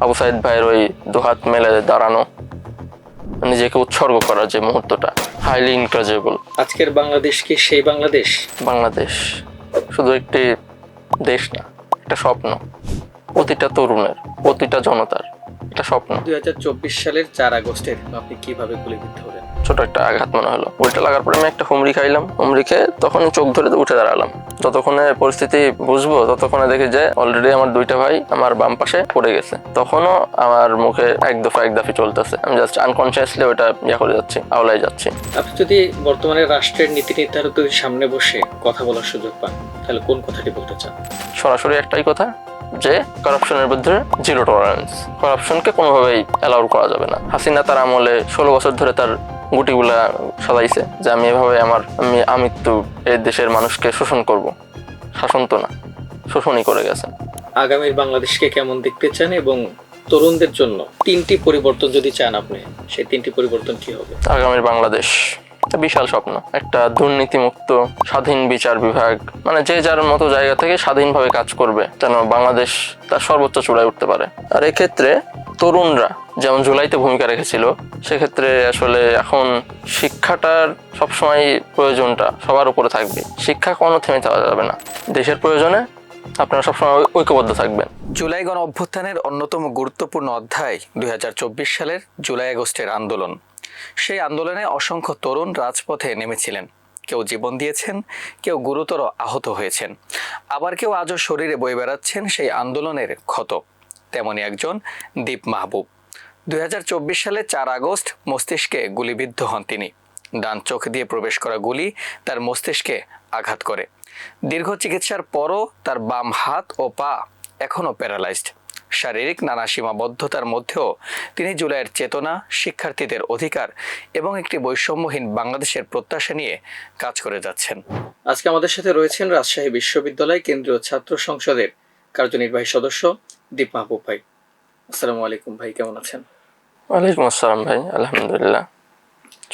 আবু সাইদ ভাইয়ের ওই দুহাত মেলে দাঁড়ানো, নিজেকে উৎসর্গ করার যে মুহূর্তটা, হাইলি ইনক্রেডিবল। আজকের বাংলাদেশ কি সেই বাংলাদেশ? বাংলাদেশ শুধু একটি দেশ না, একটা স্বপ্ন, প্রতিটা তরুণের, প্রতিটা জনতার একটা স্বপ্ন। 2024 সালের 4 আগস্টের আপনি কিভাবে গুলিবিদ্ধ হলেন? ছোট একটা আঘাত মনে হলো, উল্টা লাগার পরে আমি একটা হুমড়ি খাইলাম। হুমড়ি খেয়ে তখন চোখ ধরে উঠে দাঁড়ালাম। যতক্ষণে পরিস্থিতি বুঝবো ততক্ষণে দেখি যে অলরেডি আমার দুইটা ভাই আমার বাম পাশে পড়ে গেছে। তখনও আমার মুখে এক দফা চলতেছে, আমি জাস্ট আনকনসিয়াসলি ওটা করে যাচ্ছি, আওলাই যাচ্ছি। আপনি যদি বর্তমানে রাষ্ট্রের নীতি নির্ধারকদের সামনে বসে কথা বলার সুযোগ পান, তাহলে কোন কথাটি বলতে চান? সরাসরি একটাই কথা, যে কারাপশনের বিরুদ্ধে জিরো টলারেন্স। কারাপশনকে কোনোভাবেই অ্যালাউ করা যাবে না। হাসিনা তার আমলে 16 বছর ধরে তার গুটিগুলা সাজাইছে যে আমি এভাবে আমি তো এই দেশের মানুষকে শোষণ করব। শাসন তো না, শোষণই করে গেছে। আগামীর বাংলাদেশকে কেমন দেখতে চান এবং তরুণদের জন্য 3টি পরিবর্তন যদি চান আপনি, সেই 3টি পরিবর্তন কি হবে? আগামীর বাংলাদেশ একটা বিশাল স্বপ্ন, একটা দুর্নীতিমুক্ত স্বাধীন বিচার বিভাগ, মানে যে যার মতো জায়গা থেকে স্বাধীনভাবে কাজ করবে, যেন বাংলাদেশ তার সর্বোচ্চ চূড়ায় উঠতে পারে। আর এক্ষেত্রে তরুণরা যেমন জুলাইতে ভূমিকা রেখেছিল, সেক্ষেত্রে আসলে এখন শিক্ষাটার সবসময় প্রয়োজনটা সবার উপরে থাকবে। শিক্ষা কোনো থেমে যাওয়া যাবে না। দেশের প্রয়োজনে আপনারা সবসময় ঐক্যবদ্ধ থাকবেন। জুলাই গণ অভ্যুত্থানের অন্যতম গুরুত্বপূর্ণ অধ্যায় 2024 সালের জুলাই আগস্টের আন্দোলন। সেই আন্দোলনে অসংখ্য তরুণ রাজপথে নেমেছিলেন। কেউ জীবন দিয়েছেন, কেউ গুরুতর আহত হয়েছেন, আবার কেউ আজও শরীরে বয়ে বেড়াচ্ছেন সেই আন্দোলনের ক্ষত। তেমনই একজন দীপ মাহবুব। 2024 সালে 4 আগস্ট মস্তিষ্কে গুলিবিদ্ধ হন তিনি। ডান চোখ দিয়ে প্রবেশ করা গুলি তার মস্তিষ্কে আঘাত করে। দীর্ঘ চিকিৎসার পরও তার বাম হাত ও পা এখনও প্যারালাইজড। শারীরিক নানা সীমাবদ্ধতার মধ্যেও তিনি জুলাইয়ের চেতনা, শিক্ষার্থীদের অধিকার এবং একটি বৈষম্যহীন বাংলাদেশের প্রত্যাশা নিয়ে কাজ করে যাচ্ছেন। আজকে আমাদের সাথে রয়েছেন রাজশাহী বিশ্ববিদ্যালয় কেন্দ্রীয় ছাত্র সংসদের কার্যনির্বাহী সদস্য দীপ মাহবুব ভাই। আসসালামু আলাইকুম ভাই, কেমন আছেন? ওয়ালাইকুম আসসালাম ভাই, আলহামদুলিল্লাহ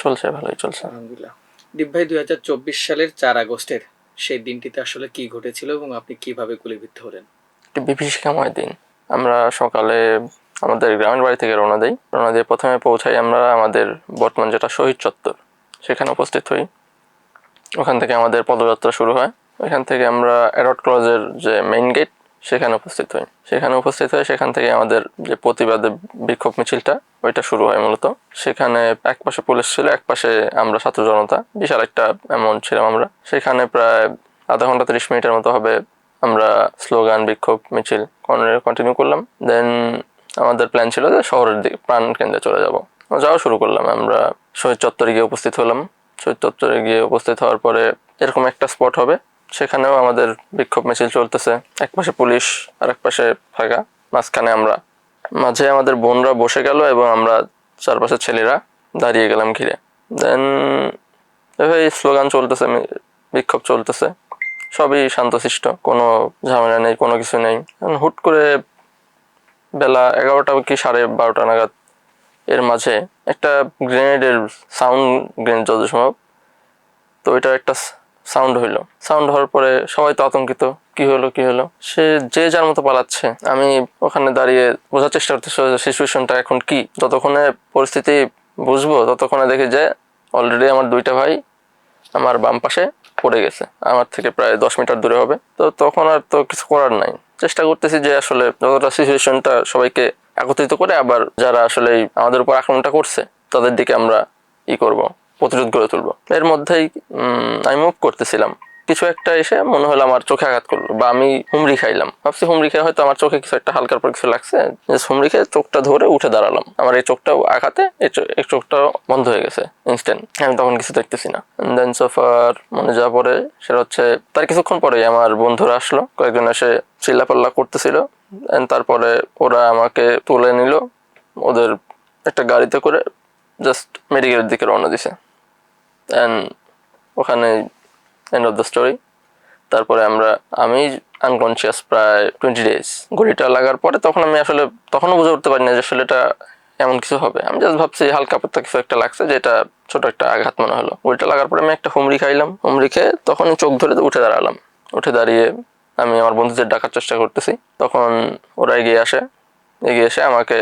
চলছে, ভালোই চলছে। আলহামদুলিল্লাহ। দীপ ভাই, 2024 সালের 4 আগস্টের সেই দিনটিতে আসলে কি ঘটেছিল এবং আপনি কিভাবে গুলিবিদ্ধ হলেন? একটি বিভীষিকাময় দিন। আমরা সকালে আমাদের গ্রামের বাড়ি থেকে রওনা দিয়ে প্রথমে পৌঁছাই আমরা আমাদের বর্তমান যেটা শহীদ চত্বর, সেখানে উপস্থিত হই। ওখান থেকে আমাদের পদযাত্রা শুরু হয়। ওইখান থেকে আমরা অ্যাডওয়ার্ড কলেজের যে মেইন গেট, সেখানে উপস্থিত হই। সেখান থেকে আমাদের যে প্রতিবাদে বিক্ষোভ মিছিলটা, ওইটা শুরু হয় মূলত। সেখানে এক পাশে পুলিশ ছিল, এক পাশে আমরা ছাত্র জনতা, বিশাল একটা অ্যামাউন্ট ছিলাম আমরা। সেখানে প্রায় আধা ঘন্টা 30 মিনিটের মতো হবে আমরা স্লোগান, বিক্ষোভ মিছিল কন্টিনিউ করলাম। দেন আমাদের প্ল্যান ছিল যে শহরের দিকে, প্রাণ কেন্দ্রে চলে যাওয়া শুরু করলাম। আমরা শহীদ চত্বরে গিয়ে উপস্থিত হলাম। শহীদ চত্বরে গিয়ে উপস্থিত হওয়ার পরে এরকম একটা স্পট হবে, সেখানেও আমাদের বিক্ষোভ মিছিল চলতেছে। এক পাশে পুলিশ আর এক পাশে ফাঁকা, মাঝখানে আমরা, মাঝে আমাদের বোনরা বসে গেল এবং আমরা চারপাশে ছেলেরা দাঁড়িয়ে গেলাম ঘিরে। দেন এভাবে স্লোগান চলতেছে, বিক্ষোভ চলতেছে, সবই শান্তশিষ্ট, কোনো ঝামেলা নেই, কোনো কিছু নেই। হুট করে বেলা 11টা কি 12:30 নাগাদ এর মাঝে একটা গ্রেনেডের গ্রেনেড যত সম্ভব, তো ওইটার একটা সাউন্ড হওয়ার পরে সবাই তো আতঙ্কিত, কি হলো। সে যে যার মতো পালাচ্ছে। আমি ওখানে দাঁড়িয়ে বোঝার চেষ্টা করতেছি সিচুয়েশনটা এখন কি। যতক্ষণে পরিস্থিতি বুঝবো ততক্ষণে দেখি যে অলরেডি আমার দুইটা ভাই আমার বাম পাশে পড়ে গেছে, আমার থেকে প্রায় 10 মিটার দূরে হবে। তো তখন আর তো কিছু করার নাই। চেষ্টা করতেছি যে আসলে যতটা সিচুয়েশনটা সবাইকে একত্রিত করে আবার যারা আসলে আমাদের উপর আক্রমণটা করছে তাদের দিকে আমরা প্রতিরোধ গড়ে তুলবো। এর মধ্যেই আমি মুভ করতেছিলাম, কিছু একটা এসে মনে হলো আমার চোখে আঘাত করলো, বা আমি হুমড়ি খাইলাম। ভাবছি হুমড়ি খেয়ে হয়তো আমার চোখে কিছু একটা হালকার পর কিছু লাগছে, হুমড়ি খেয়ে চোখটা ধরে উঠে দাঁড়ালাম। আমার এই চোখটাও আঘাতে এই চোখটাও বন্ধ হয়ে গেছে ইনস্ট্যান্ট। আমি তখন কিছু দেখতেছি না। দেন সোফার মনে যা পরে সেটা হচ্ছে, তার কিছুক্ষণ পরেই আমার বন্ধুরা আসলো, কয়েকজন এসে চিল্লাপাল্লা করতেছিল। তারপরে ওরা আমাকে তুলে নিল, ওদের একটা গাড়িতে করে জাস্ট মেডিকেলের দিকে রওনা দিছে। ওখানে এন্ড অফ দ্য স্টোরি। তারপরে আমি আনকনসিয়াস প্রায় 20 days। গুলিটা লাগার পরে তখন আমি আসলে তখনও বুঝে উঠতে পারি না যে আসলে এটা এমন কিছু হবে। আমি জাস্ট ভাবছি হালকা পাতলা কিছু একটা লাগছে, যেটা ছোট একটা আঘাত মনে হলো। গুলিটা লাগার পরে আমি একটা হুমড়ি খাইলাম। হুমড়ি খেয়ে তখনই চোখ ধরে উঠে দাঁড়ালাম। উঠে দাঁড়িয়ে আমি আমার বন্ধুদের ডাকার চেষ্টা করতেছি, তখন ওরা এগিয়ে আসে। এগিয়ে এসে আমাকে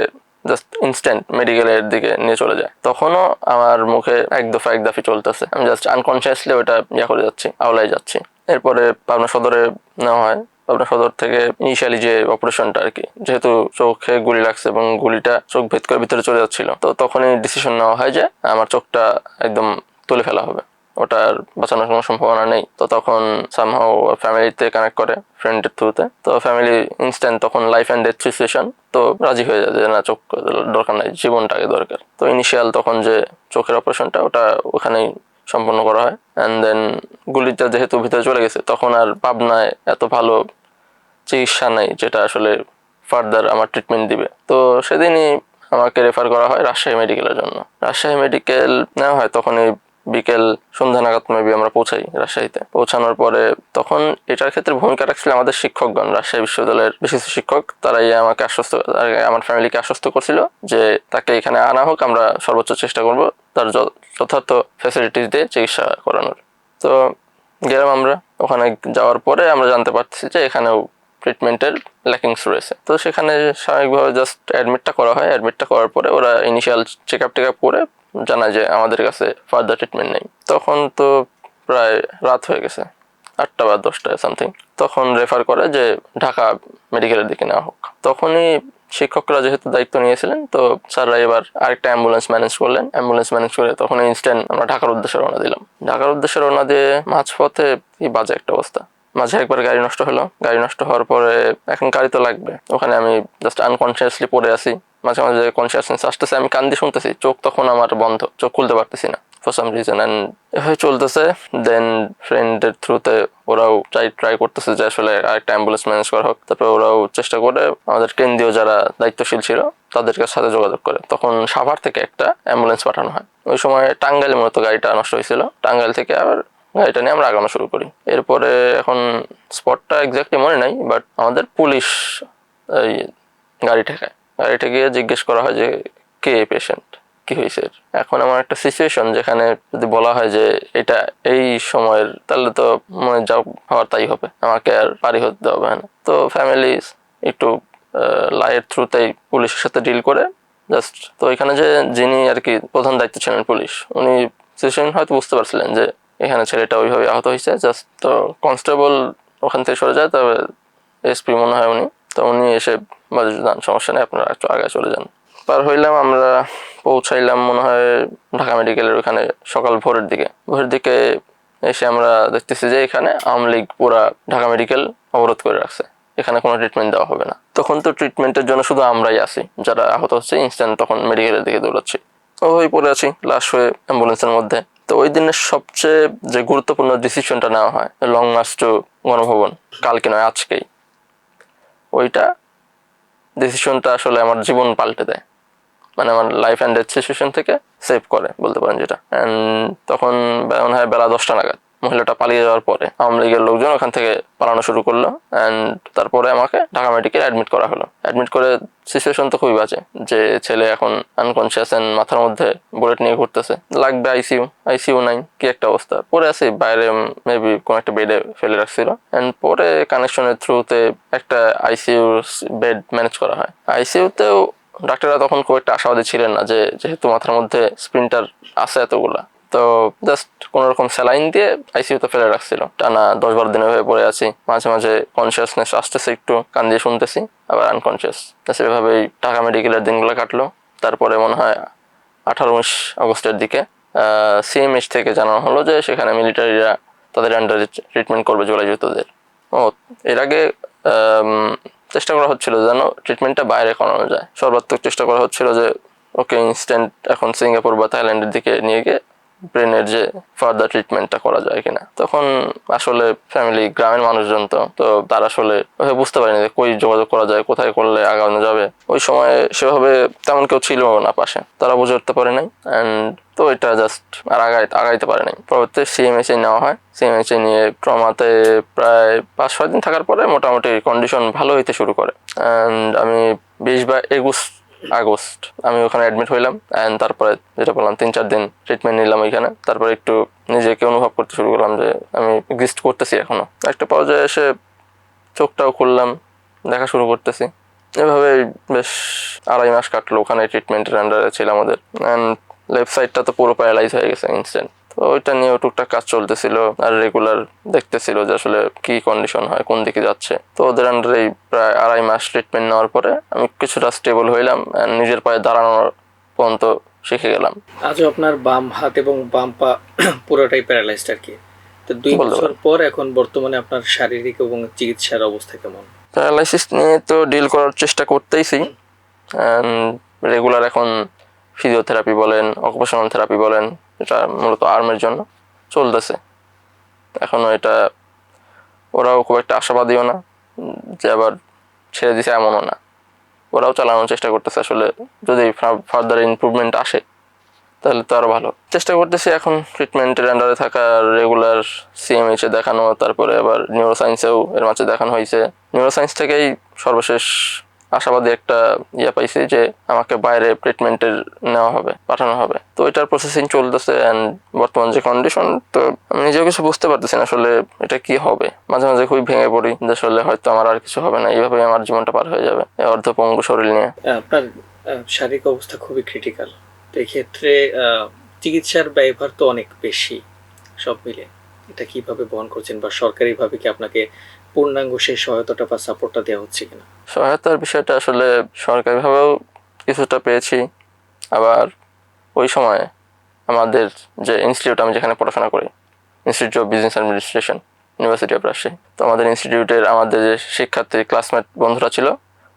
জাস্ট ইনস্ট্যান্ট মেডিকেলের দিকে নিয়ে চলে যায়। তখনও আমার মুখে এক দাফি চলতেছে, আমি জাস্ট আনকনসিয়াসলি ওটা করে যাচ্ছি, আওলাই যাচ্ছি। এরপরে পাবনা সদরে নেওয়া হয়। পাবনা সদর থেকে ইনিশিয়ালি যে অপারেশনটা আর কি, যেহেতু চোখে গুলি লাগছে এবং গুলিটা চোখ ভেদ করে ভিতরে চলে যাচ্ছিল, তো তখনই ডিসিশন নেওয়া হয় যে আমার চোখটা একদম তুলে ফেলা হবে, ওটার বাঁচানোর কোনো সম্ভাবনা নেই। তো তখন সামহাও ফ্যামিলিতে কানেক্ট করে ফ্রেন্ডের থ্রুতে, তো ফ্যামিলি ইনস্ট্যান্ট তখন লাইফ অ্যান্ড ডেথ সিচুয়েশন, তো রাজি হয়ে যায় যে না, চোখ দরকার নাই, জীবনটাকে দরকার। তো ইনিশিয়াল তখন যে চোখের অপারেশনটা ওটা ওখানেই সম্পন্ন করা হয়। অ্যান্ড দেন গুলিটা যেহেতু ভিতরে চলে গেছে, তখন আর পাবনায় এত ভালো চিকিৎসা নাই যেটা আসলে ফার্দার আমার ট্রিটমেন্ট দিবে। তো সেদিনই আমাকে রেফার করা হয় রাজশাহী মেডিকেলের জন্য। রাজশাহী মেডিকেল নেওয়া হয়, তখনই বিকেল সন্ধ্যা নাগাদ মেবি আমরা পৌঁছাই রাজশাহীতে। পৌঁছানোর পরে তখন এটার ক্ষেত্রে ভূমিকা রাখছিল আমাদের শিক্ষকগণ, রাজশাহী বিশ্ববিদ্যালয়ের বিশিষ্ট শিক্ষক। তারাই আমাকে আমার ফ্যামিলিকে আশ্বস্ত করছিল যে তাকে এখানে আনা হোক, আমরা সর্বোচ্চ চেষ্টা করব তার যথার্থ ফ্যাসিলিটিস দিয়ে চিকিৎসা করানোর। তো গেলাম আমরা। ওখানে যাওয়ার পরে আমরা জানতে পারছি যে এখানেও ট্রিটমেন্টের ল্যাকিংস রয়েছে। তো সেখানে স্বাভাবিকভাবে জাস্ট অ্যাডমিটটা করা হয়। অ্যাডমিটটা করার পরে ওরা ইনিশিয়াল চেক আপ করে জানায় যে আমাদের কাছে ফার্দার ট্রিটমেন্ট নেই। তখন তো প্রায় রাত হয়ে গেছে, 8টা বা 10টা সামথিং। তখন রেফার করে যে ঢাকা মেডিকেলের দিকে নেওয়া হোক। তখনই শিক্ষকরা যেহেতু দায়িত্ব নিয়েছিলেন, তো স্যাররা এবার আরেকটা অ্যাম্বুলেন্স ম্যানেজ করলেন। অ্যাম্বুলেন্স ম্যানেজ করে তখন ইনস্ট্যান্ট আমরা ঢাকার উদ্দেশ্যে রওনা দিলাম। ঢাকার উদ্দেশ্যে রওনা দিয়ে মাঝপথে কি বাজে একটা অবস্থা, মাঝে একবার গাড়ি নষ্ট হলো। গাড়ি নষ্ট হওয়ার পরে এখন গাড়ি তো লাগবে, ওখানে আমি জাস্ট আনকনসিয়াসলি পড়ে আছি। মাঝে মাঝে কনসিয়াসনেস আসতেছে, আমি কান দিয়ে শুনতেছি, চোখ তখন আমার বন্ধ, চোখ খুলতে পারতেছি না ফর সাম রিজন। অ্যান্ড এভাবে চলতেছে। দেন ফ্রেন্ডের থ্রুতে ওরাও ট্রাই করতেছে যে আসলে আরেকটা অ্যাম্বুলেন্স ম্যানেজ করা হোক। তারপরে ওরাও চেষ্টা করে আমাদের কেন্দ্রীয় যারা দায়িত্বশীল ছিল তাদের সাথে যোগাযোগ করে তখন সাভার থেকে একটা অ্যাম্বুলেন্স পাঠানো হয়। ওই সময় টাঙ্গাইলে মূলত গাড়িটা নষ্ট হয়েছিল। টাঙ্গাইল থেকে আবার গাড়িটা নিয়ে আমরা আগানো শুরু করি। এরপরে এখন স্পটটা এক্স্যাক্টলি মনে নাই, বাট আমাদের পুলিশ এই গাড়ি ঠেকিয়ে জিজ্ঞেস করা হয় যে কে পেশেন্ট, কি হয়েছে। এখন আমার একটা সিচুয়েশন যেখানে যদি বলা হয় যে এটা এই সময়ের, তাহলে তো মনে যাও হওয়ার তাই হবে, আমাকে আর পারি হতে হবে না। তো ফ্যামিলি একটু লাইয়ের থ্রুতেই পুলিশের সাথে ডিল করে জাস্ট। তো এখানে যে যিনি আর কি প্রধান দায়িত্ব ছিলেন পুলিশ, উনি সিচুয়েশন হয়তো বুঝতে পারছিলেন যে এখানে ছেলেটা ওইভাবে আহত হয়েছে। জাস্ট তো কনস্টেবল ওখান থেকে সরে যায়, তবে এসপি মনে হয় উনি, তো উনি এসে যান, সমস্যা নেই, আপনারা একটু আগে চলে যান। পার হইলাম, আমরা পৌঁছাইলাম মনে হয় ঢাকা মেডিকেলের ওখানে সকাল ভোরের দিকে এসে আমরা দেখতেছি যে এখানে আওয়ামী লীগ পুরা ঢাকা মেডিকেল অবরোধ করে রাখছে, এখানে কোনো ট্রিটমেন্ট দেওয়া হবে না। তখন তো ট্রিটমেন্টের জন্য শুধু আমরাই আসি, যারা আহত হচ্ছে ইনস্ট্যান্ট তখন মেডিকেলের দিকে দৌড়াচ্ছি। ওই পড়ে আছি লাশ হয়ে অ্যাম্বুলেন্সের মধ্যে। তো ওই দিনের সবচেয়ে যে গুরুত্বপূর্ণ ডিসিশনটা নেওয়া হয়, লং মার্চ টু গণভবন, কালকে নয় আজকেই, ওইটা ডিসিশনটা আসলে আমার জীবন পাল্টে দেয়, মানে আমার লাইফ অ্যান্ড ডেথ সিচুয়েশন থেকে সেভ করে বলতে পারেন যেটা। অ্যান্ড তখন মনে হয় বেলা 10টা নাগাদ মহিলাটা পালিয়ে যাওয়ার পরে আওয়ামী লীগের লোকজন ওখান থেকে পালানো শুরু করলো। অ্যান্ড তারপরে আমাকে ঢাকা মেডিকেল অ্যাডমিট করা হলো। অ্যাডমিট করে সিচুয়েশন তো খুবই বাজে, যে ছেলে এখন আনকনসিয়াস অ্যান্ড মাথার মধ্যে বুলেট নিয়ে ঘুরতেছে, লাগবে আইসিইউ নাই, কি একটা অবস্থা। পরে আছি বাইরে, মেবি কোনো একটা বেডে ফেলে রাখছিল। অ্যান্ড পরে কানেকশনের থ্রুতে একটা আইসিইউ বেড ম্যানেজ করা হয়। আইসিইউতেও ডাক্তাররা তখন খুব একটা আশাবাদী ছিলেন না, যে যেহেতু মাথার মধ্যে স্প্রিন্টার আছে এতগুলা, তো জাস্ট কোনো রকম স্যালাইন দিয়ে আইসিইউতে ফেলে রাখছিল। টানা 10-12 দিনে হয়ে পড়ে আছি। মাঝে মাঝে কনসিয়াসনেস আসতেছে, একটু কান দিয়ে শুনতেছি, আবার আনকনসিয়াস। এভাবেই ঢাকা মেডিকেলের দিনগুলো কাটলো। তারপরে মনে হয় 18-19 আগস্টের দিকে সিএমএইচ থেকে জানানো হলো যে সেখানে মিলিটারিরা তাদের আন্ডারে ট্রিটমেন্ট করবে জুলাইযুক্তদের। এর আগে চেষ্টা করা হচ্ছিল যেন ট্রিটমেন্টটা বাইরে করানো যায়, সর্বাত্মক চেষ্টা করা হচ্ছিল যে ওকে ইনস্ট্যান্ট এখন সিঙ্গাপুর বা থাইল্যান্ডের দিকে নিয়ে গিয়ে ব্রেনের যে ফার্দার ট্রিটমেন্টটা করা যায় কিনা। তখন আসলে ফ্যামিলি, গ্রামের মানুষজন তো তারা আসলে বুঝতে পারেনি যে কই যোগাযোগ করা যায়, কোথায় করলে আগানো যাবে। ওই সময় সেভাবে তেমন কেউ ছিল না পাশে, তারা বুঝে উঠতে পারে নাই। অ্যান্ড তো এটা জাস্ট আর আগাইতে পারে নাই। পরবর্তী সিএমএইচে নেওয়া হয়। সিএমএইচে নিয়ে ট্রমাতে প্রায় 5-6 দিন থাকার পরে মোটামুটি কন্ডিশন ভালো হইতে শুরু করে। অ্যান্ড আমি 20 আগস্ট আমি ওখানে অ্যাডমিট হইলাম। অ্যান্ড তারপরে যেটা বললাম 3-4 দিন ট্রিটমেন্ট নিলাম ওইখানে। তারপরে একটু নিজেকে অনুভব করতে শুরু করলাম যে আমি এক্সিস্ট করতেছি এখনো। একটা পর্যায়ে এসে চোখটাও খুললাম, দেখা শুরু করতেছি, এভাবে বেশ 2.5 মাস কাটলো, ওখানে ট্রিটমেন্টের আন্ডারে ছিলাম ওদের। অ্যান্ড লেফট সাইডটা তো পুরো প্যারালাইজ হয়ে গেছে ইনস্ট্যান্ট। তো ওইটা নিয়েও টুকটাক কাজ চলতেছিল, আর রেগুলার দেখতেছিল যে আসলে কি কন্ডিশন হয়, কোন দিকে যাচ্ছে। তো ওদের আন্ডারে প্রায় 2.5 মাস ট্রিটমেন্ট নেওয়ার পরে আমি কিছুটা স্টেবল হইলাম, নিজের পায়ে দাঁড়ানোর পর্যন্ত শিখে গেলাম। আজও আপনার বাম হাত এবং বাম পা পুরোটাই প্যারালাইজড আর কি। তো 2 বলতে বছর পারেন। পর এখন বর্তমানে আপনার শারীরিক এবং চিকিৎসার অবস্থা কেমন? প্যারালাইসিস নিয়ে তো ডিল করার চেষ্টা করতেইছি। রেগুলার এখন ফিজিওথেরাপি বলেন, অকুপেশনাল থেরাপি বলেন, এটা মূলত আর্মের জন্য চলতেছে এখনও। এটা ওরাও খুব একটা আশাবাদীও না যে আবার ছেড়ে দিছে, এমনও না। ওরাও চালানোর চেষ্টা করতেছে। আসলে যদি ফার্দার ইমপ্রুভমেন্ট আসে তাহলে তো আরও ভালো। চেষ্টা করতেছি এখন ট্রিটমেন্টের আন্ডারে থাকা, রেগুলার সিএমএইচে দেখানো, তারপরে আবার নিউরোসায়েন্সেও এর মাঝে দেখানো হয়েছে। নিউরোসায়েন্স থেকেই সর্বশেষ আশাবাদী একটা পাইছি যে আমাকে বাইরে ট্রিটমেন্টের নেওয়া হবে, পাঠানো হবে। তো এটার প্রসেসিং চলতেছে। অ্যান্ড বর্তমান যে কন্ডিশন, তো আমি নিজেও কিছু বুঝতে পারতেছি না আসলে এটা কি হবে। মাঝে মাঝে খুবই ভেঙে পড়ি যে আসলে হয়তো আমার আর কিছু হবে না, এইভাবেই আমার জীবনটা পার হয়ে যাবে এই অর্ধপঙ্গু শরীর নিয়ে। আপনার শারীরিক অবস্থা খুবই ক্রিটিক্যাল। তো এক্ষেত্রে চিকিৎসার ব্যয়ভার তো অনেক বেশি। সব মিলে এটা কিভাবে বহন করছেন, বা সরকারিভাবে কি আপনাকে পূর্ণাঙ্গ সেই সহায়তাটা বা সাপোর্টটা দেওয়া হচ্ছে কিনা? সহায়তার বিষয়টা আসলে সরকারিভাবেও কিছুটা পেয়েছি, আবার ওই সময় আমাদের যে ইনস্টিটিউট, আমি যেখানে পড়াশোনা করি, institute of business administration, university of Rajshahi. তো আমাদের ইনস্টিটিউটের আমাদের যে শিক্ষার্থী ক্লাসমেট বন্ধুরা ছিল,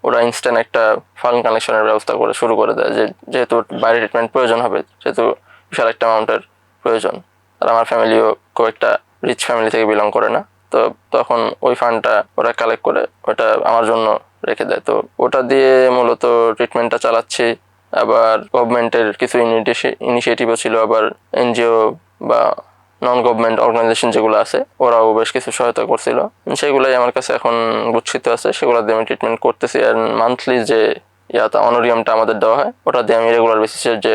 ওরা ইনস্ট্যান্ট একটা ফান্ড কালেকশনের ব্যবস্থা করে শুরু করে দেয় যে যেহেতু বাইরে ট্রিটমেন্ট প্রয়োজন হবে, যেহেতু বিশাল একটা অ্যামাউন্টের প্রয়োজন। আর আমার ফ্যামিলিও খুব একটা রিচ ফ্যামিলি থেকে বিলং করে না। তো তখন ওই ফান্ডটা ওরা কালেক্ট করে ওটা আমার জন্য রেখে দেয়। তো ওটা দিয়ে মূলত ট্রিটমেন্টটা চালাচ্ছি। আবার গভর্নমেন্টের কিছু ইনিশিয়েটিভও ছিল, আবার এনজিও বা নন গভর্নমেন্ট অর্গানাইজেশন যেগুলো আছে, ওরাও বেশ কিছু সহায়তা করছিল। সেগুলোই আমার কাছে এখন গুচ্ছিত আছে, সেগুলো দিয়ে আমি ট্রিটমেন্ট করতেছি। আর মান্থলি যে অনোরিয়ামটা আমাদের দেওয়া হয়, ওটা দিয়ে আমি রেগুলার বেসিসে যে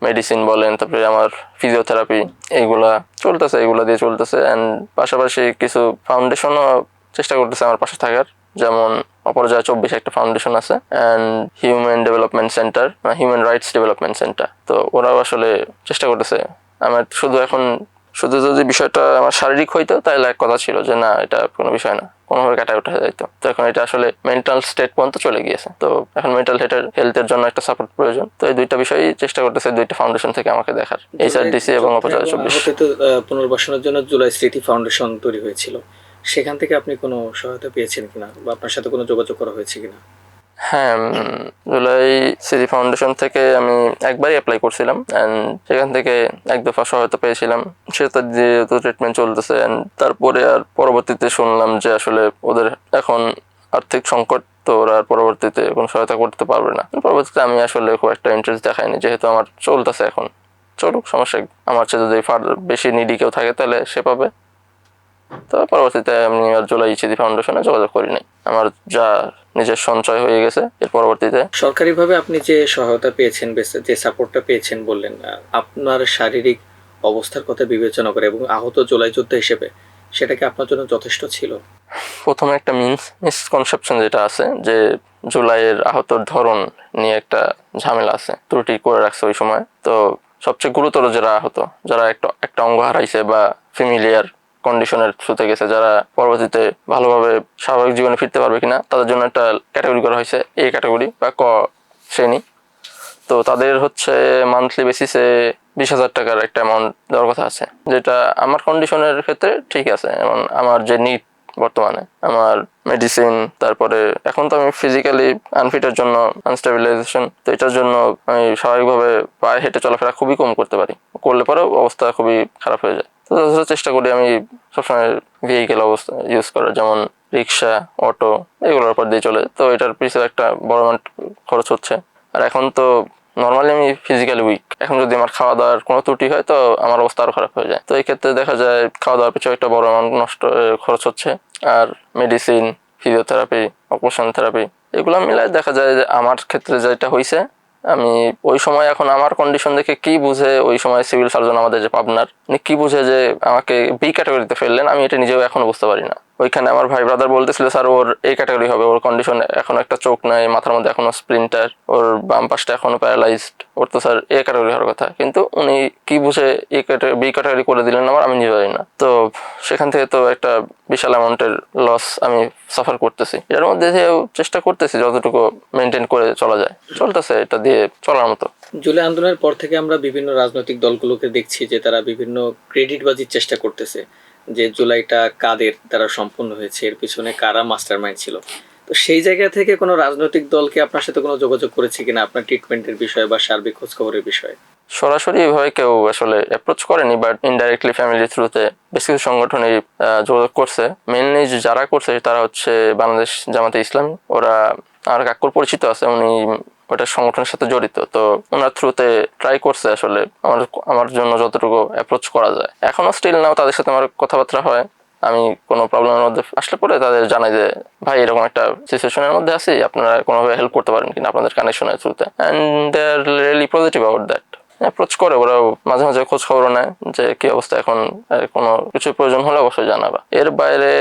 মেডিসিন বলেন, তারপরে আমার ফিজিওথেরাপি, এইগুলা চলতেছে, এগুলো দিয়ে চলতেছে। অ্যান্ড পাশাপাশি কিছু ফাউন্ডেশনও চেষ্টা করতেছে আমার পাশে থাকার, যেমন অপরাজয় 24 একটা ফাউন্ডেশন আছে, and human development centre, human rights development centre. তো ওরাও আসলে চেষ্টা করতেছে। আমার শুধু যদি বিষয়টা আমার শারীরিক হইতো তাহলে এক কথা ছিল যে না, এটা কোনো বিষয় না, কোনোভাবে কাটায় উঠা যাইতো। তো এখন এটা আসলে মেন্টাল স্টেট পর্যন্ত চলে গিয়েছে। তো এখন মেন্টাল হেলথের জন্য একটা সাপোর্ট প্রয়োজন। তো এই দুইটা বিষয়ই চেষ্টা করতেছে দুইটা ফাউন্ডেশন থেকে আমাকে দেখার, এইচআরডিসি এবং অপরাজয় 24। তো পুনর্বাসনের জন্য জুলাই স্মৃতি ফাউন্ডেশন তৈরি হয়েছিল, সেখান থেকে আপনি কোনো সহায়তা পেয়েছেন কিনা, বা আপনার সাথে কোনো যোগাযোগ করা হয়েছে কিনা? হ্যাঁ, জুলাই সিটি ফাউন্ডেশন থেকে আমি একবারই অ্যাপ্লাই করছিলাম, অ্যান্ড সেখান থেকে এক দফা সহায়তা পেয়েছিলাম। সেটা দিয়ে তো ট্রিটমেন্ট চলতেছে। অ্যান্ড তারপরে আর পরবর্তীতে শুনলাম যে আসলে ওদের এখন আর্থিক সংকট, তো ওরা আর পরবর্তীতে কোনো সহায়তা করতে পারবে না। পরবর্তীতে আমি আসলে খুব একটা ইন্টারেস্ট দেখাইনি, যেহেতু আমার চলতেছে। এখন চলুক, সমস্যা কি। আমার চেয়ে যদি বেশি নিডি কেউ থাকে তাহলে সে পাবে। তো পরবর্তীতে আমি আর জুলাই সিটি ফাউন্ডেশনে যোগাযোগ করি নাই। আমার যা নিজের সঞ্চয় হয়ে গেছে এর পরবর্তীতে। সরকারিভাবে আপনি যে সহায়তা পেয়েছেন, যে সাপোর্টটা পেয়েছেন বললেন, আপনার শারীরিক অবস্থার কথা বিবেচনা করে এবং আহত জুলাই যোদ্ধা হিসেবে সেটা কি আপনার জন্য যথেষ্ট ছিল? প্রথমে একটা মিসকনসেপশন যেটা আছে যে জুলাইয়ের আহতর ধরন নিয়ে একটা ঝামেলা আছে, ত্রুটি করে রাখছে ওই সময়। তো সবচেয়ে গুরুতর যারা আহত, যারা একটা অঙ্গ হারাইছে বা ফ্যামিলিয়ার কন্ডিশনের থ্রুতে গেছে, যারা পরবর্তীতে ভালোভাবে স্বাভাবিক জীবনে ফিরতে পারবে কিনা, তাদের জন্য একটা ক্যাটাগরি করা হয়েছে, এ ক্যাটাগরি বা ক শ্রেণী। তো তাদের হচ্ছে মান্থলি বেসিসে 20,000 টাকার একটা অ্যামাউন্ট দেওয়ার কথা আছে, যেটা আমার কন্ডিশনের ক্ষেত্রে ঠিক আছে। এবং আমার যে নিড বর্তমানে, আমার মেডিসিন, তারপরে এখন তো আমি ফিজিক্যালি আনফিটের জন্য আনস্টেবিলাইজেশন, তো এটার জন্য আমি স্বাভাবিকভাবে পায়ে হেঁটে চলাফেরা খুবই কম করতে পারি, করলে পরেও অবস্থা খুবই খারাপ হয়ে যায়। তো যথেষ্ট চেষ্টা করি আমি সবসময় ভেহিকেল অবস্থা ইউজ করার, যেমন রিক্সা, অটো, এগুলোর উপর দিয়ে চলে। তো এটার পিছনে একটা বড় অ্যামাউন্ট খরচ হচ্ছে। আর এখন তো নর্মালি আমি ফিজিক্যালি উইক, এখন যদি আমার খাওয়া দাওয়ার কোনো ত্রুটি হয় তো আমার অবস্থা আরো খারাপ হয়ে যায়। তো এই ক্ষেত্রে দেখা যায় খাওয়া দাওয়ার পিছনে একটা বড় অ্যামাউন্ট খরচ হচ্ছে। আর মেডিসিন, ফিজিওথেরাপি, অকুপেশনাল থেরাপি, এগুলো মিলাই দেখা যায় যে আমার ক্ষেত্রে যেটা হয়েছে, আমি ওই সময় এখন আমার কন্ডিশন দেখে কি বুঝে ওই সময় সিভিল সার্জন আমাদের যে পাবনার, উনি কি বুঝে যে আমাকে বি ক্যাটাগরিতে ফেললেন, আমি এটা নিজেও এখনো বুঝতে পারি না। ওইখানে আমার ভাই ব্রাদার বলতেছিল স্যার ওর এই ক্যাটাগরি হবে, ওর কন্ডিশন এখনো একটা চোখ নাই, মাথার মধ্যে এখনো স্প্লিন্টার, ওর বাম পাশটা এখনো প্যারালাইজড, ওর তো স্যার এ ক্যাটাগরি হওয়ার কথা, কিন্তু উনি কি বুঝে এ ক্যাটাগরি বি ক্যাটাগরি করে দিলেন আমার, আমি নিজে জানি না। তো সেখান থেকে তো একটা বিশাল অ্যামাউন্টের লস আমি সাফার করতেছি। এর মধ্যে দিয়েও চেষ্টা করতেছি যতটুকু মেনটেন করে চলা যায়, চলতেছে, এটা দিয়ে চলার মতো। জুলাই আন্দোলনের পর থেকে আমরা বিভিন্ন রাজনৈতিক দলগুলোকে দেখছি যে তারা বিভিন্ন ক্রেডিটবাজির চেষ্টা করতেছে, যে জুলাইটা কাদের দ্বারা সম্পূর্ণ হয়েছে, এর পিছনে কারা মাস্টারমাইন্ড ছিল। তো সেই জায়গা থেকে কোনো রাজনৈতিক দলকে আপনার সাথে কোনো যোগাযোগ করেছে কিনা আপনার ট্রিটমেন্টের বিষয়ে বা সার্বিক খোঁজখবরের বিষয়ে? সরাসরি এভাবে কেউ আসলে অ্যাপ্রোচ করেনি, বাট ইনডাইরেক্টলি ফ্যামিলির থ্রুতে বেশ কিছু সংগঠনে যোগাযোগ করছে। মেনলি যারা করছে তারা হচ্ছে বাংলাদেশ জামাতে ইসলামী, ওরা আর কাকুর পরিচিত আছে, উনি ওটা সংগঠনের সাথে জড়িত, তো ওনার থ্রুতে ট্রাই করছে আসলে আমার জন্য যতটুকু অ্যাপ্রোচ করা যায়। এখনো স্টিল নাও তাদের সাথে আমার কথাবার্তা হয়। আমি কোনো প্রবলেমের মধ্যে আসলে পরে তাদের জানাই যে ভাই এরকম একটা সিচুয়েশনের মধ্যে আছি, আপনারা কোনোভাবে হেল্প করতে পারেন কিনা আপনাদের কানেকশনের থ্রুতে, and they are really positive about that. Approach করে, ওরাও মাঝে মাঝে খোঁজ খবরও নেয় যে কি অবস্থা এখন, কোনো কিছু প্রয়োজন হলে অবশ্যই জানাবা। এর বাইরে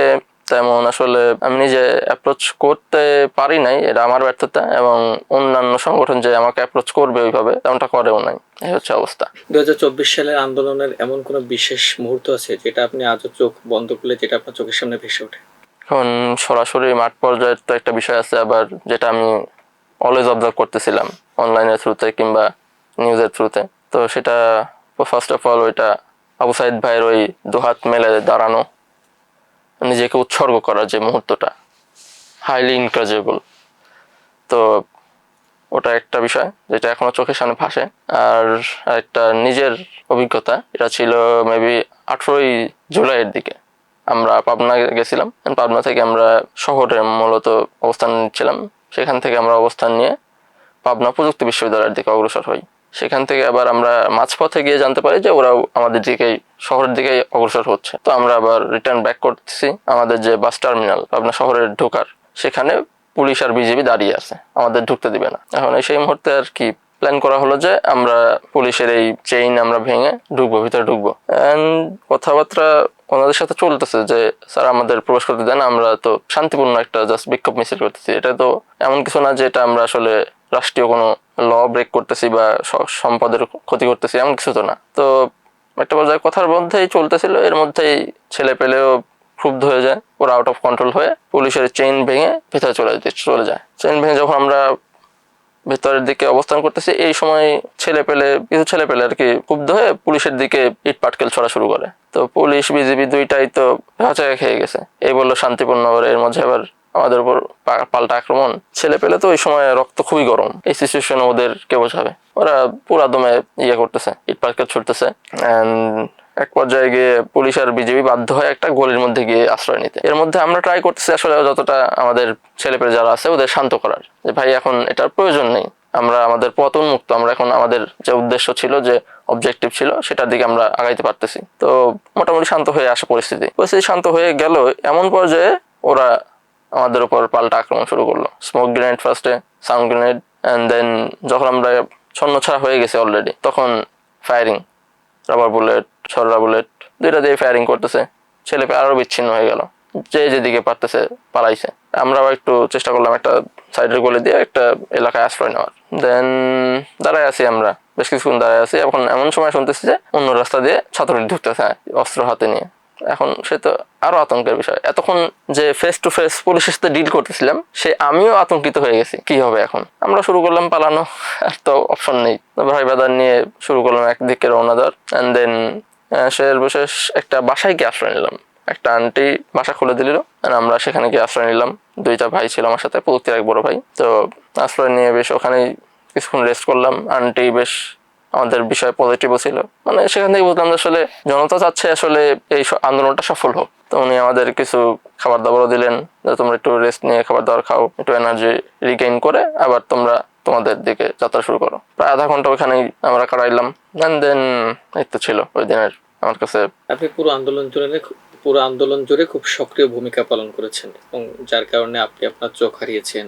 তেমন আসলে আমি নিজে অ্যাপ্রোচ করতে পারি নাই, এটা আমার ব্যর্থতা, এবং অন্যান্য সংগঠন যে আমাকে অ্যাপ্রোচ করবে ওইভাবে তেমনটা করেও নাই, এই হচ্ছে অবস্থা। 2024 সালের আন্দোলনের এমন কোনো বিশেষ মুহূর্ত আছে যেটা আপনি আজও চোখ বন্ধ করলে যেটা আপনার চোখের সামনে ভেসে ওঠে? এখন সরাসরি মাঠ পর্যায়ের তো একটা বিষয় আছে, আবার যেটা আমি অলওয়েজ অবজার্ভ করতেছিলাম অনলাইনের থ্রুতে কিংবা নিউজের থ্রুতে, তো সেটা ফার্স্ট অফ অল ওইটা আবু সাইদ ভাইয়ের ওই দুহাত মেলে দাঁড়ানো, নিজেকে উৎসর্গ করার যে মুহূর্তটা, হাইলি ইনকারেজেবল। তো ওটা একটা বিষয় যেটা এখনো চোখের সামনে ভাসে। আর একটা নিজের অভিজ্ঞতা, এটা ছিল মেবি 18ই জুলাইয়ের দিকে আমরা পাবনা গেছিলাম। পাবনা থেকে আমরা শহরে মূলত অবস্থান নিচ্ছিলাম, সেখান থেকে আমরা অবস্থান নিয়ে পাবনা প্রযুক্তি বিশ্ববিদ্যালয়ের দিকে অগ্রসর হই। সেখান থেকে আবার আমরা মাঝপথে গিয়ে জানতে পারি যে ওরাও আমাদের দিকেই, শহরের দিকেই অগ্রসর হচ্ছে। তো আমরা আবার রিটার্ন ব্যাক করতেছি, আমাদের যে বাস টার্মিনাল পাবনা শহরের ঢোকার, সেখানে পুলিশ আর বিজিবি দাঁড়িয়ে আছে, আমাদের ঢুকতে দিবে না। এখন সেই মুহূর্তে আর কি প্ল্যান করা হলো যে আমরা পুলিশের এই চেইন আমরা ভেঙে ঢুকবো, ভিতরে ঢুকবো। অ্যান্ড কথাবার্তা ওনাদের সাথে চলতেছে যে স্যার আমাদের প্রবেশ করতে দেন, আমরা তো শান্তিপূর্ণ একটা জাস্ট বিক্ষোভ মিছিল করতেছি, এটা তো এমন কিছু না যে এটা আমরা আসলে রাষ্ট্রীয় কোনো ল ব্রেক করতেছি বা সম্পদের ক্ষতি করতেছি, এমন কিছু তো না। তো একটা পর্যায়ে কথার মধ্যেই চলতেছিল, এর মধ্যেই ছেলে পেলেও ক্ষুব্ধ হয়ে যায়, ওরা আউট অফ কন্ট্রোল হয়ে পুলিশের চেইন ভেঙে ভেতরে চলে যায়। চেইন ভেঙে যখন আমরা ভেতরের দিকে অবস্থান করতেছি, এই সময় কিছু ছেলে পেলে আর কি ক্ষুব্ধ হয়ে পুলিশের দিকে ইট পাটকেল ছড়া শুরু করে। তো পুলিশ বিজিবি দুইটাই তো হাঁচায় খেয়ে গেছে, এই বললো শান্তিপূর্ণ, এর মধ্যে আবার আমাদের উপর পাল্টা আক্রমণ। ছেলে পেলে তো ওই সময় রক্ত খুবই গরম, এই সিচুয়েশনে ওদের কে বোঝাবে, ওরা পুরা দমে করতেছে, ইট পাটকেল ছুটতেছে। এক পর্যায়ে গিয়ে পুলিশ আর বিজেপি বাধ্য হয় একটা গলির মধ্যে গিয়ে আশ্রয় নিতে। এর মধ্যে আমরা ট্রাই করতেছি আসলে যতটা আমাদের ছেলেপেলে যারা আছে ওদের শান্ত করার, যে ভাই এখন এটার প্রয়োজন নেই, আমরা আমাদের পথ উন্মুক্ত, আমরা এখন আমাদের যে উদ্দেশ্য ছিল, যে অবজেক্টিভ ছিল, সেটার দিকে আমরা আগাইতে পারতেছি। তো মোটামুটি শান্ত হয়ে আসে পরিস্থিতি শান্ত হয়ে গেল। এমন পর্যায়ে ওরা আমাদের উপর পাল্টা আক্রমণ শুরু করলো, স্মোক গ্রেনেড ফার্স্টে, সাউন্ড গ্রেনেড, অ্যান্ড দেন যখন আমরা ছন্নছাড়া হয়ে গেছে অলরেডি, তখন ফায়ারিং, রাবার বুলেট, ছড়া বুলেট, দুইটা দিয়ে ফায়ারিং করতেছে। ছেলে পেয়ে আরো বিচ্ছিন্ন হয়ে গেল, যে যেদিকে পারতেছে পালাইছে। আমরাও একটু চেষ্টা করলাম একটা সাইডের গলি দিয়ে একটা এলাকায় আশ্রয় নেওয়ার। দেন দাঁড়ায় আছি আমরা, বেশ কিছুক্ষণ দাঁড়ায় আছি। এখন এমন সময় শুনতেছি যে অন্য রাস্তা দিয়ে ছাত্রলীগ ঢুকতেছে অস্ত্র হাতে নিয়ে। এখন সে তো আরো আতঙ্কের বিষয়, এতক্ষণ যে ফেস টু ফেস পুলিশের সাথে ডিল করতেছিলাম, সে আমিও আতঙ্কিত হয়ে গেছি, কি হবে এখন। আমরা শুরু করলাম পালানো, আর তো অপশন নেই। ভাই বাদার নিয়ে শুরু করলাম একদিকে রওনা দেওয়ার। অ্যান্ড দেন বিশেষ একটা বাসায় গিয়ে আশ্রয় নিলাম, একটা আন্টি বাসা খুলে দিল, আমরা সেখানে গিয়ে আশ্রয় নিলাম। দুইটা ভাই ছিল আমার সাথে, প্রযুক্তির এক বড় ভাই। তো আশ্রয় নিয়ে বেশ ওখানেই কিছুক্ষণ রেস্ট করলাম। আন্টি বেশ আমাদের বিষয়ে পজিটিভও ছিল, মানে সেখান থেকে বুঝলাম যে আসলে জনতা চাচ্ছে আসলে এই আন্দোলনটা সফল হোক। তো উনি আমাদের কিছু খাবার দাবারও দিলেন, যে তোমরা একটু রেস্ট নিয়ে খাবার দাবার খাও, একটু এনার্জি রিগেইন করে আবার তোমরা তোমাদের দিকে যাত্রা শুরু করো। প্রায় আধা ঘন্টা ওখানেই আমরা কাটাইলাম। দেন এই তো ছিল ওই দিনের আমার কাছে। আপনি পুরো আন্দোলন জুড়ে খুব সক্রিয় ভূমিকা পালন করেছেন, এবং যার কারণে আপনি আপনার চোখ হারিয়েছেন,